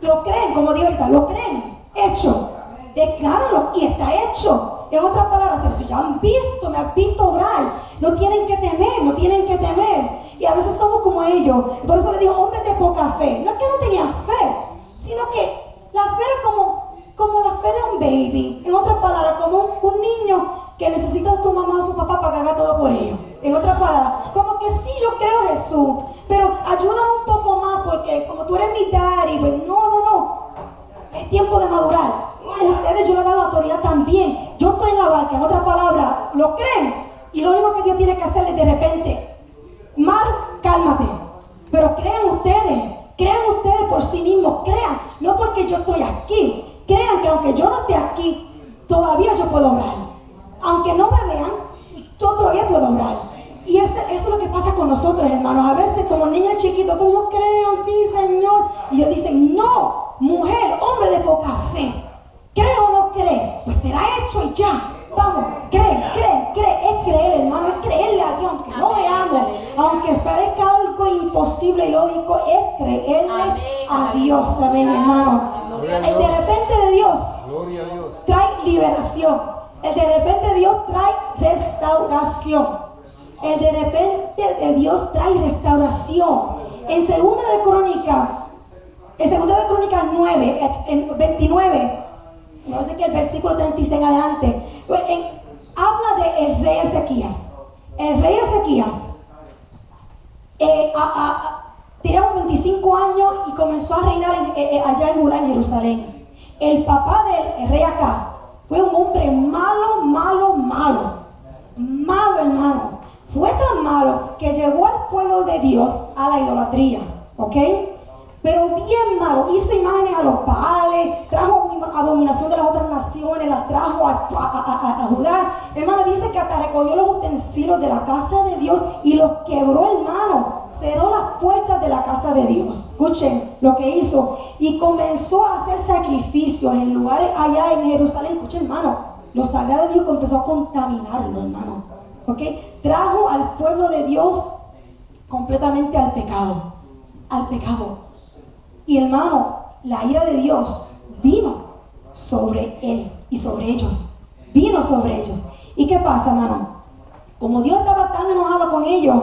lo creen, como Dios ahorita, lo creen, hecho, decláralo y está hecho. En otras palabras, pero si ya me han visto obrar, no tienen que temer. Y a veces somos como ellos. Por eso le digo, hombres de poca fe. No es que no tenían fe, sino que la fe era como la fe de un baby. En otras palabras, como un niño que necesita a su mamá o su papá para que haga todo por ellos. En otras palabras, como que sí, yo creo en Jesús, pero ayúdame un poco más porque como tú eres mi daddy, pues no. Es tiempo de madurar. Ustedes, yo les he dado la autoridad también. Yo estoy en la barca, en otras palabras, lo creen. Y lo único que Dios tiene que hacer es de repente, Mar, cálmate. Pero crean ustedes por sí mismos, crean. No porque yo estoy aquí. Crean que aunque yo no esté aquí, todavía yo puedo orar. Aunque no me vean, yo todavía puedo orar. Y eso es lo que pasa con nosotros, hermanos. A veces como niños chiquitos, como yo creo, sí, Señor. Y ellos dicen, no, mujer, hombre de poca fe. ¿Cree o no cree? Pues será hecho y ya. Vamos, cree. Es creer, hermano, es creerle a Dios, aunque no veamos, aunque parezca algo imposible y lógico, es creerle a Dios, amén, hermano. El de repente de Dios trae liberación. El de repente de Dios trae restauración. El de repente de Dios trae restauración. En 2 de Crónicas 9, en 29, no sé qué, el versículo 36 en adelante, habla del rey Ezequías. El rey Ezequías Teníamos 25 años y comenzó a reinar allá en Judá, en Jerusalén. El papá del rey Acaz fue un hombre malo, hermano. Fue tan malo que llevó al pueblo de Dios a la idolatría, ¿ok? Pero bien malo, hizo imágenes a los Baales, trajo abominación de las otras naciones, las trajo a Judá. Hermano, dice que hasta recogió los utensilios de la casa de Dios y los quebró, hermano. Cerró las puertas de la casa de Dios. Escuchen lo que hizo. Y comenzó a hacer sacrificios en lugares allá en Jerusalén. Escuchen, hermano, lo sagrado de Dios empezó a contaminarlo, hermano. ¿Ok? Trajo al pueblo de Dios completamente al pecado. Al pecado. Y hermano, la ira de Dios vino sobre él y sobre ellos. Vino sobre ellos. ¿Y qué pasa, hermano? Como Dios estaba tan enojado con ellos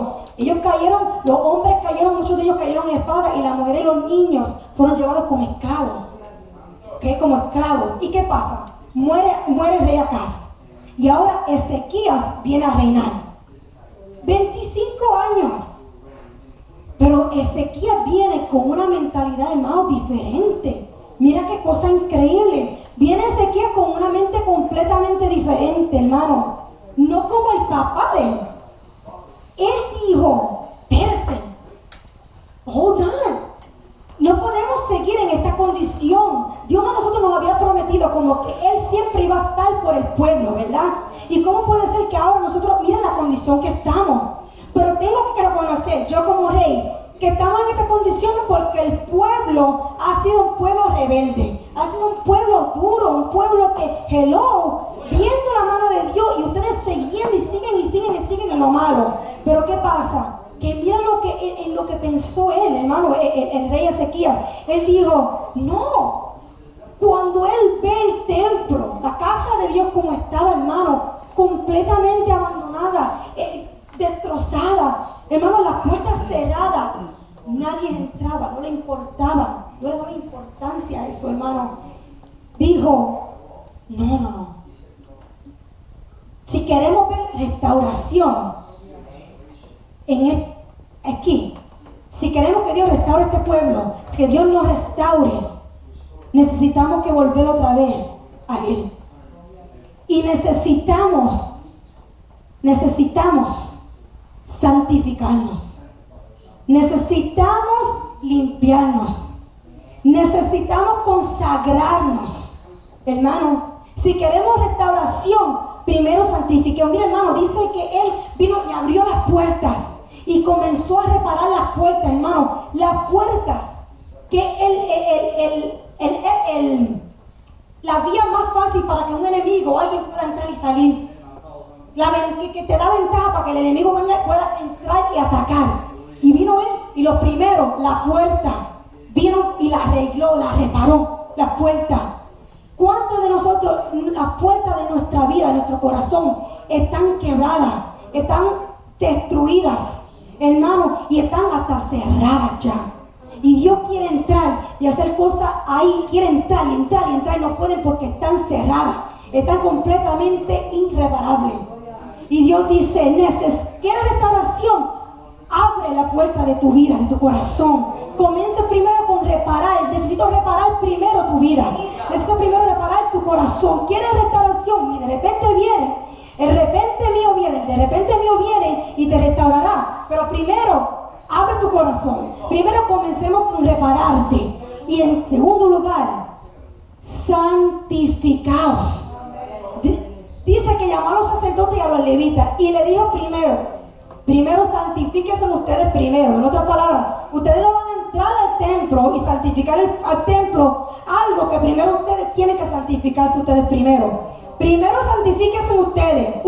cayeron, los hombres cayeron, muchos de ellos cayeron en espada, y las mujeres y los niños fueron llevados como esclavos. ¿Ok? Como esclavos. ¿Y qué pasa? Muere el rey Acaz. Y ahora Ezequías viene a reinar. 25 años. Pero Ezequías viene con una mentalidad, hermano, diferente. Mira qué cosa increíble. Viene Ezequías con una mente completamente diferente, hermano. No como el papá de él. Él dijo, espérense, hold on. No podemos seguir en esta condición. Dios a nosotros nos había prometido como que Él siempre iba a estar por el pueblo, ¿verdad? ¿Y cómo puede ser que ahora nosotros, miren la condición que estamos? Pero tengo que reconocer, yo como rey, que estamos en esta condición porque el pueblo ha sido un pueblo rebelde, ha sido un pueblo duro, un pueblo que, viendo la mano de Dios, y ustedes seguían y siguen en lo malo. Pero ¿qué pasa? Que mira en lo que pensó él, hermano, el rey Ezequías. Él dijo, no, cuando él ve el templo, la casa de Dios como estaba, hermano, completamente abandonada, destrozada, hermano, las puertas cerradas, nadie entraba, no le importaba, no le daba importancia a eso, hermano. Dijo, no. Si queremos ver restauración aquí, si queremos que Dios restaure este pueblo, que Dios nos restaure, necesitamos que volver otra vez a Él. Y necesitamos santificarnos. Necesitamos limpiarnos. Necesitamos consagrarnos. Hermano, si queremos restauración, primero santifiquemos. Mira, hermano, dice que Él vino y abrió las puertas y comenzó a reparar las puertas, hermano. Las puertas que la vía más fácil para que un enemigo o alguien pueda entrar y salir. Que te da ventaja para que el enemigo pueda entrar y atacar. Y vino Él y lo primero, la puerta. Vino y la arregló, la reparó, la puerta. ¿Cuántos de nosotros, las puertas de nuestra vida, de nuestro corazón, están quebradas, están destruidas, hermano, y están hasta cerradas ya? Y Dios quiere entrar y hacer cosas ahí, quiere entrar y no pueden porque están cerradas, están completamente irreparables. Y Dios dice, ¿quieres restauración? Abre la puerta de tu vida, de tu corazón. Comienza primero con reparar. Necesito reparar primero tu vida. Necesito primero reparar tu corazón. ¿Quieres restauración? Y de repente viene. De repente mío viene y te restaurará. Pero primero, abre tu corazón. Primero comencemos con repararte. Y en segundo lugar, santificaos. Dice que llamó a los sacerdotes y a los levitas. Y le dijo primero santifíquense ustedes primero. En otras palabras, ustedes no van a entrar al templo y santificar al templo algo que primero ustedes tienen que santificarse ustedes primero. Primero santifíquense ustedes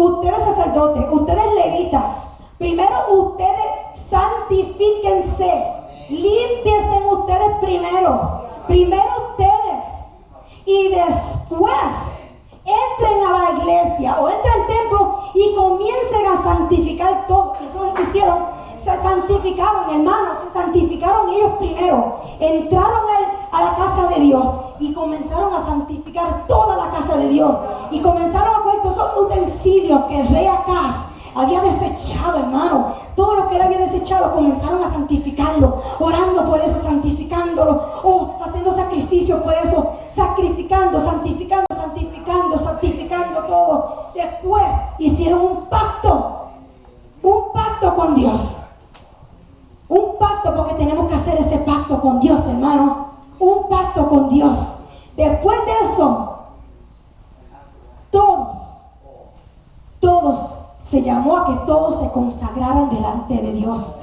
sacerdotes, ustedes levitas. Primero ustedes santifíquense, límpiense ustedes primero ustedes, y después entren a la iglesia o entren al templo y comiencen a santificar todo. Entonces, ¿qué hicieron? Se santificaron, hermanos, se santificaron ellos primero. Entraron a la casa de Dios y comenzaron a santificar toda la casa de Dios. Y comenzaron a coger todos esos utensilios que el rey Acaz había desechado, hermano. Todo lo que él había desechado, comenzaron a santificarlo, orando Un pacto, porque tenemos que hacer ese pacto con Dios, hermano. Un pacto con Dios. Después de eso, todos se llamó a que todos se consagraran delante de Dios.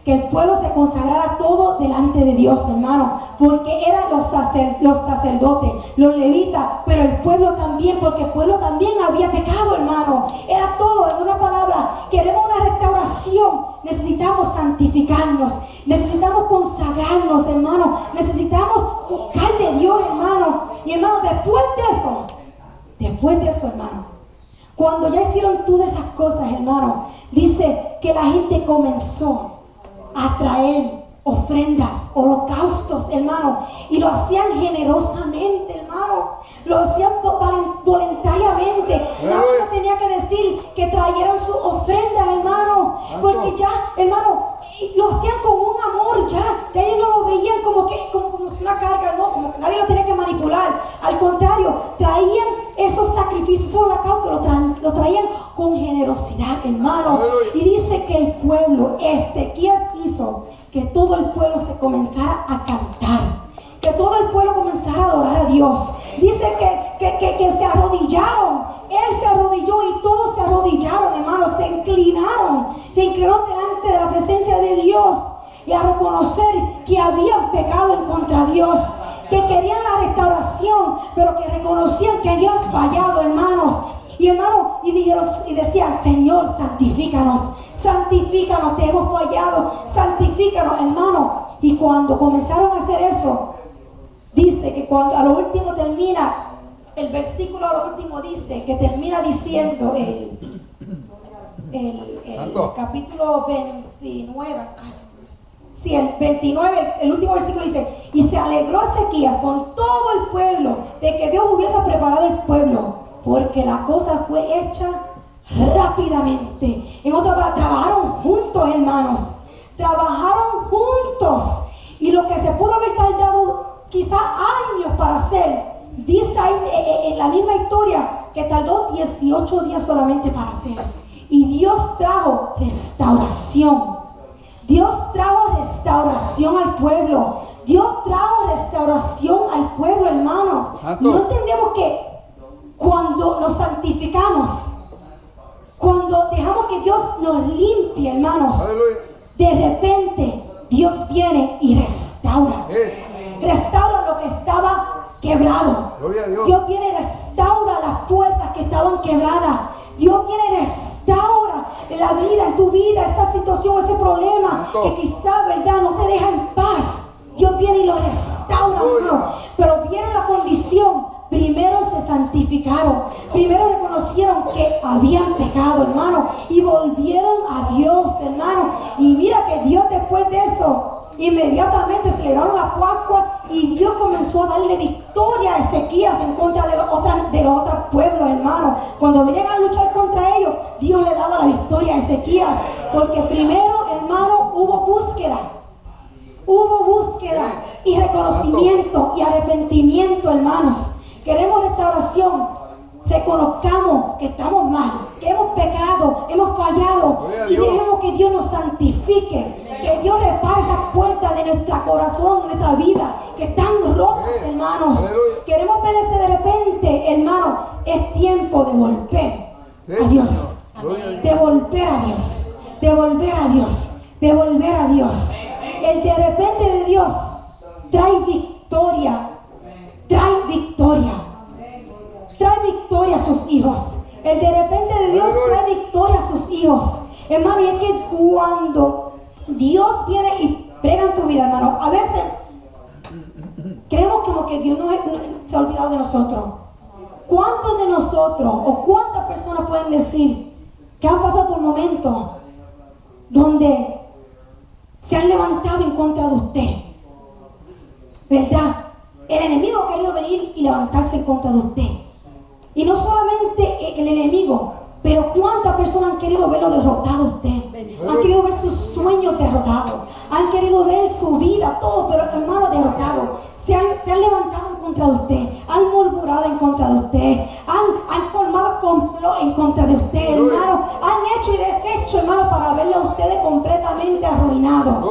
Que el pueblo se consagrara todo delante de Dios, hermano, porque eran los sacerdotes, los levitas, pero el pueblo también, porque el pueblo también había pecado, hermano. Era todo, en una palabra, queremos una restauración, necesitamos santificarnos, necesitamos consagrarnos, hermano, necesitamos buscar de Dios, hermano. Y hermano, después de eso, hermano, cuando ya hicieron todas esas cosas, hermano, dice que la gente comenzó a traer ofrendas, holocaustos, hermano, y lo hacían generosamente, hermano, lo hacían voluntariamente. Nadie tenía que decir que trajeran sus ofrendas, hermano, porque ya, hermano, lo hacían con un amor, ya ellos no lo veían como si una carga, no, como que nadie lo tenía que manipular. Al contrario, traían esos sacrificios, esos holocaustos, lo traían con generosidad, hermano. Y dice que el pueblo, Ezequías hizo que todo el pueblo se comenzara a cantar, que todo el pueblo comenzara a adorar a Dios. Dice que se arrodillaron, él se arrodilló y todos se arrodillaron, hermanos, se inclinaron delante de la presencia de Dios y a reconocer que habían pecado en contra de Dios, que querían la restauración, pero que reconocían que habían fallado, hermanos. Y hermano, y decían, Señor, santifícanos, te hemos fallado, santifícanos, hermano. Y cuando comenzaron a hacer eso, dice que cuando a lo último termina, el versículo a lo último dice, que termina diciendo el capítulo 29, sí, el 29, el último versículo dice, y se alegró Ezequías con todo el pueblo de que Dios hubiese preparado el pueblo, porque la cosa fue hecha rápidamente. En otra palabra, trabajaron juntos, hermanos, trabajaron juntos, y lo que se pudo haber tardado quizás años para hacer, dice ahí en la misma historia que tardó 18 días solamente para hacer. Y Dios trajo restauración. Dios trajo restauración al pueblo. Dios trajo restauración al pueblo, hermano. No entendemos que cuando nos santificamos, cuando dejamos que Dios nos limpie, hermanos, de repente Dios viene y restaura. Restaura lo que estaba quebrado. Dios viene y restaura las puertas que estaban quebradas. Dios viene y restaura la vida, en tu vida, esa situación, ese problema que quizás, ¿verdad?, no te deja en paz. Dios viene y lo restaura, hermano. Pero vieron la condición. Primero se santificaron. Primero reconocieron que habían pecado, hermano, y volvieron a Dios, hermano. Y mira que Dios, después de eso, inmediatamente celebraron la Pascua y Dios comenzó a darle victoria a Ezequías en contra de los otros pueblos, hermano. Cuando venían a luchar contra ellos, Dios le daba la victoria a Ezequías, porque primero, hermano, hubo búsqueda y reconocimiento y arrepentimiento, hermanos. Queremos restauración. Reconozcamos que estamos mal, que hemos pecado, hemos fallado, y dejemos que Dios nos santifique, que Dios repare esas puertas de nuestro corazón, de nuestra vida, que están rotas, hermanos. Queremos ver ese de repente, hermano. Es tiempo de volver a Dios, de volver a Dios, de volver a Dios, de volver a Dios. El de repente de Dios trae victoria, trae victoria. Trae victoria a sus hijos. El de repente de Dios trae victoria a sus hijos. Hermano, y es que cuando Dios viene y prega en tu vida, hermano, a veces creemos como que Dios no se ha olvidado de nosotros. ¿Cuántos de nosotros o cuántas personas pueden decir que han pasado por momentos donde se han levantado en contra de usted? ¿Verdad? El enemigo ha querido venir y levantarse en contra de usted. Y no solamente el enemigo, pero cuántas personas han querido verlo derrotado a usted. Han querido ver sus sueños derrotados. Han querido ver su vida, todo, pero hermano, derrotado. Se han levantado en contra de usted. Han murmurado en contra de usted. Han formado complot en contra de usted, hermano. Han hecho y deshecho, hermano, para verlo a ustedes completamente arruinados.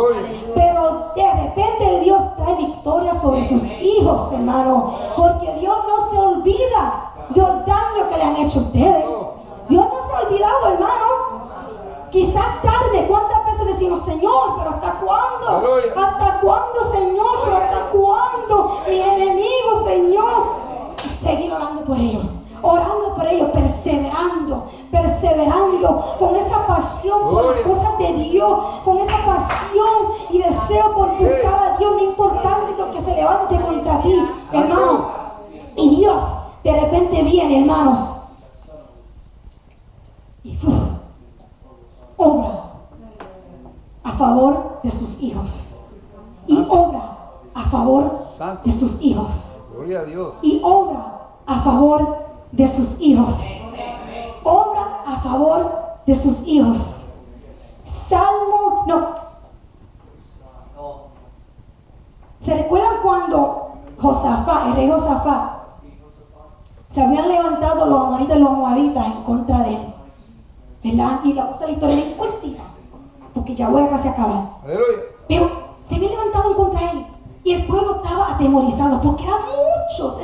Pero de repente Dios trae victoria sobre sus hijos, hermano, porque Dios no se olvida del daño que le han hecho a ustedes. Dios no se ha olvidado, hermano. Quizás tarde, ¿cuántas veces decimos, Señor, pero hasta cuándo? ¿Hasta cuándo, Señor? ¿Pero hasta cuándo? Mi enemigo, Señor. Seguir orando por ellos, perseverando con esa pasión por las cosas de Dios, con esa pasión y deseo por buscar a Dios, no importando lo que se levante contra ti, hermano. Y Dios de repente viene, hermanos, y obra a favor de sus hijos. Y obra a favor de sus hijos. Gloria a Dios. Y obra a favor de sus hijos. Obra a favor de sus hijos. ¿Se recuerdan cuando Josafat, el rey Josafat, se habían levantado los amonitas y los moabitas en contra de él? ¿Verdad? Y la cosa de la historia es última, porque ya voy a casi acabar. Aleluya. Pero se habían levantado en contra de él. Y el pueblo estaba atemorizado, porque eran muchos.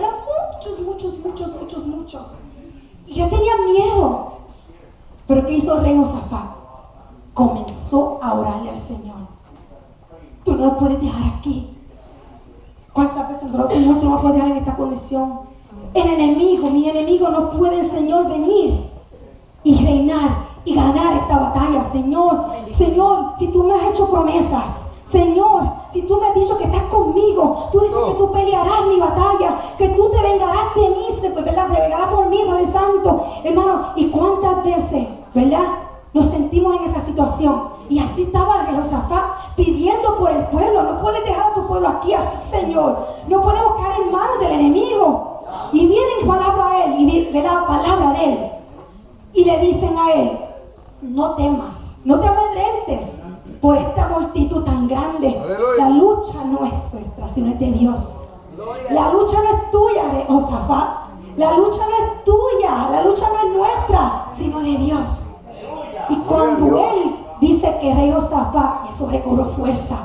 Y yo tenía miedo. Pero ¿qué hizo el rey Josafat? Comenzó a orarle al Señor. Tú no lo puedes dejar aquí. ¿Cuántas veces nosotros, Señor, tú no lo puedes dejar en esta condición? Mi enemigo no puede, Señor, venir y reinar y ganar esta batalla, Señor. Señor, si tú me has hecho promesas, Señor, si tú me has dicho que estás conmigo, tú dices que tú pelearás mi batalla, que tú te vengarás de mí, ¿verdad? Te vengarás por mí, Padre Santo, hermano. ¿Y cuántas veces, verdad, nos sentimos en esa situación? Y así estaba el rey Josafat pidiendo por el pueblo. No puedes dejar a tu pueblo aquí así, Señor. No podemos caer en manos del enemigo. Y vienen palabra a él, y ¿verdad? Palabra de él. Y le dicen a él, no temas, no te amedrentes por esta multitud tan grande. Aleluya. La lucha no es nuestra, sino es de Dios. La lucha no es tuya, Josafat. La lucha no es tuya, la lucha no es nuestra, sino de Dios. Y cuando él dice que rey Josafat, eso recobró fuerza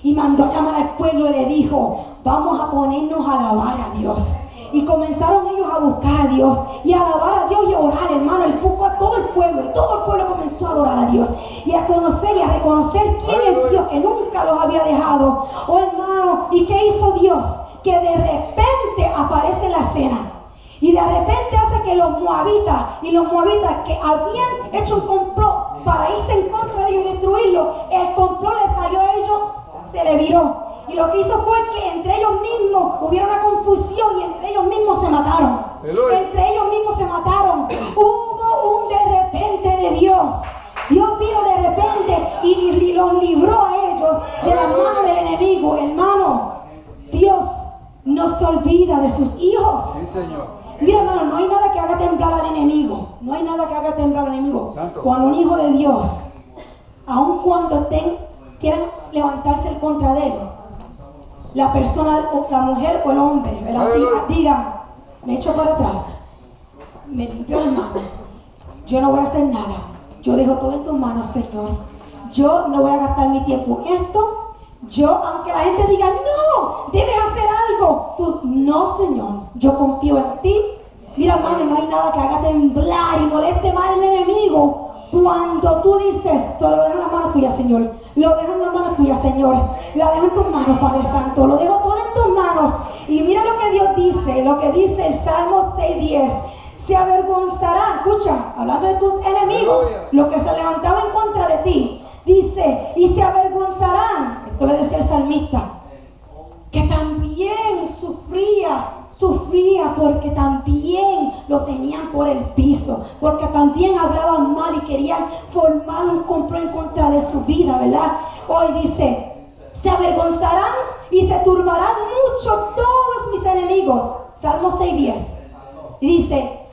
y mandó a llamar al pueblo y le dijo, vamos a ponernos a alabar a Dios. Y comenzaron ellos a buscar a Dios y a alabar a Dios y a orar, hermano. Él buscó a todo el pueblo y todo el pueblo comenzó a adorar a Dios y a conocer y a reconocer quién es Dios, que nunca los había dejado. Oh, hermano, ¿y qué hizo Dios? Que de repente aparece en la escena y de repente hace que los moabitas que habían hecho un complot para irse en contra de ellos y destruirlos, el complot le salió a ellos, se le viró. Y lo que hizo fue que entre ellos mismos hubiera una confusión y entre ellos mismos se mataron. Entre ellos mismos se mataron. Hubo un de repente de Dios. Dios vino de repente y los libró a ellos de la mano del enemigo. Hermano, Dios no se olvida de sus hijos. Sí, Señor. Mira, hermano, no hay nada que haga temblar al enemigo. No hay nada que haga temblar al enemigo. Santo. Cuando un hijo de Dios, aun cuando quieran levantarse en contra de él, la persona, o la mujer o el hombre, digan, me echo para atrás, me limpio las manos, yo no voy a hacer nada, yo dejo todo en tus manos, Señor. Yo no voy a gastar mi tiempo en esto. Aunque la gente diga, no, debes hacer algo, tú, no, Señor, yo confío en ti. Mira, hermano, no hay nada que haga temblar y moleste más al enemigo cuando tú dices, todo lo dejo en las manos tuyas, Señor. Lo dejo en las manos tuyas, Señor. La dejo en tus manos, Padre Santo. Lo dejo todo en tus manos. Y mira lo que Dios dice, lo que dice el Salmo 6:10. Se avergonzarán, escucha, hablando de tus enemigos, los que se han levantado en contra de ti. Dice, y se avergonzarán, esto le decía el salmista, que también sufría porque también lo tenían por el piso, porque también hablaban mal y querían formar un complot en contra de su vida, ¿verdad? Hoy dice, se avergonzarán y se turbarán mucho todos mis enemigos. Salmo 6:10. Y dice,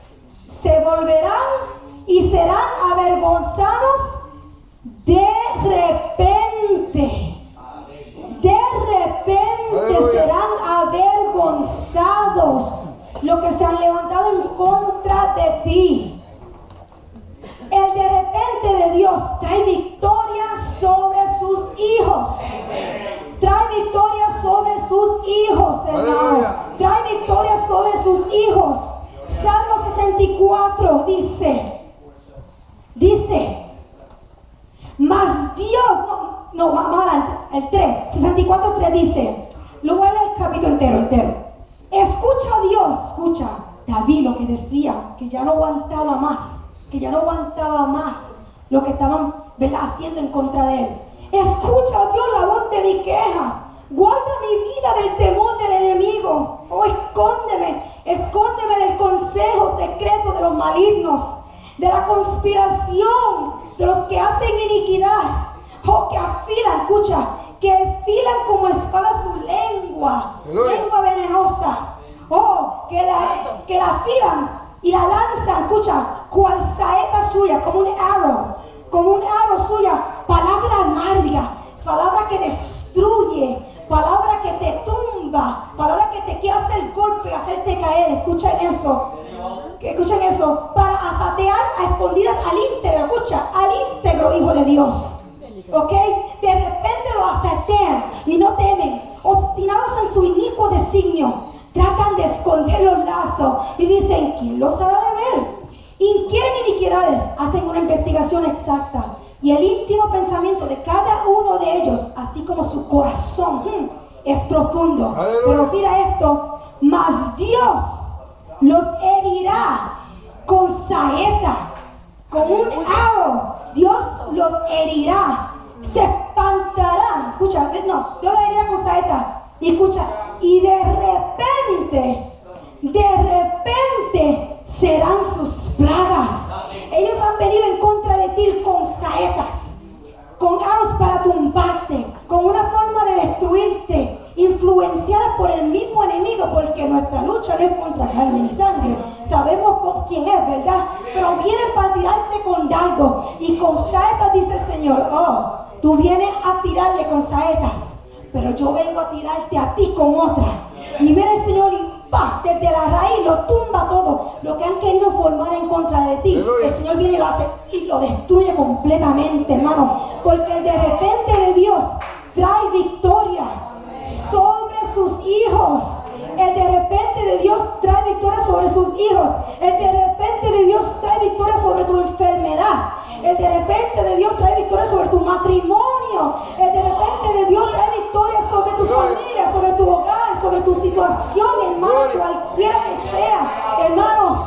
se volverán y serán avergonzados de repente. De repente serán avergonzados los que se han levantado en contra de ti. El de repente trae victoria sobre sus hijos, hermano. Aleluya. Trae victoria sobre sus hijos. Salmo 64 dice, mas Dios, más adelante, el 3, 64:3 dice, lo voy a leer el capítulo entero. Escucha a Dios, escucha David lo que decía, que ya no aguantaba más lo que estaban, ¿verdad?, haciendo en contra de él. Escucha, oh Dios, la voz de mi queja. Guarda mi vida del temor del enemigo. Oh, escóndeme del consejo secreto de los malignos, de la conspiración de los que hacen iniquidad. Oh, que afilan, escucha, que afilan como espada su lengua, lengua venenosa. Oh, que la afilan y la lanzan, escucha, cual saeta suya, como un arrow suya, palabra amarga, palabra que destruye, palabra que te tumba, palabra que te quiere hacer golpe y hacerte caer. Escuchen eso, para asatear a escondidas al íntegro hijo de Dios. ¿Ok? De repente lo asatean y no temen, obstinados en su inicuo designio, tratan de esconder los lazos y dicen, ¿quién los ha de ver? Inquieren iniquidades, hacen una investigación exacta y el íntimo pensamiento de cada uno de ellos, así como su corazón, es profundo. Aleluya. Pero mira esto, mas Dios los herirá con saeta, con un arrow. Dios los herirá, se espantarán. Escucha, Dios los herirá con saeta. Y escucha, y de repente serán sus plagas. Ellos han venido en contra de ti con saetas, con arrows para tumbarte, con una forma de destruirte, influenciadas por el mismo enemigo, porque nuestra lucha no es contra carne ni sangre. Sabemos con quién es, ¿verdad? Pero vienen para tirarte con dardos y con saetas, dice el Señor. Oh, tú vienes a tirarle con saetas, pero yo vengo a tirarte a ti con otra. Y viene el Señor y desde la raíz lo tumba todo lo que han querido formar en contra de ti. Aleluya. El Señor viene y lo hace y lo destruye completamente, hermano, porque el de repente de Dios trae victoria sobre sus hijos. El de repente de Dios trae victoria sobre sus hijos. El de repente de Dios trae victoria sobre tu enfermedad. El de repente de Dios trae victoria sobre tu matrimonio. El de repente de Dios trae victoria sobre tu familia, sobre tu hogar, sobre tu situación, hermano, cualquiera que sea. Hermanos,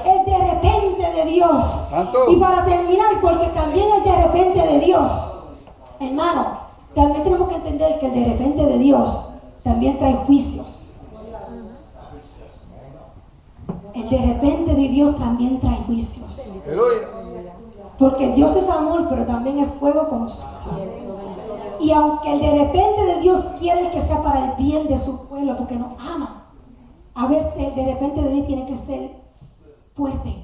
el de repente de Dios. Santo. Y para terminar, porque también el de repente de Dios, hermano, también tenemos que entender que el de repente de Dios también trae juicios. El de repente de Dios también trae juicios. Aleluya. Porque Dios es amor, pero también es fuego consumidor. Y aunque el de repente de Dios quiere que sea para el bien de su pueblo, porque nos ama, a veces el de repente de Dios tiene que ser fuerte,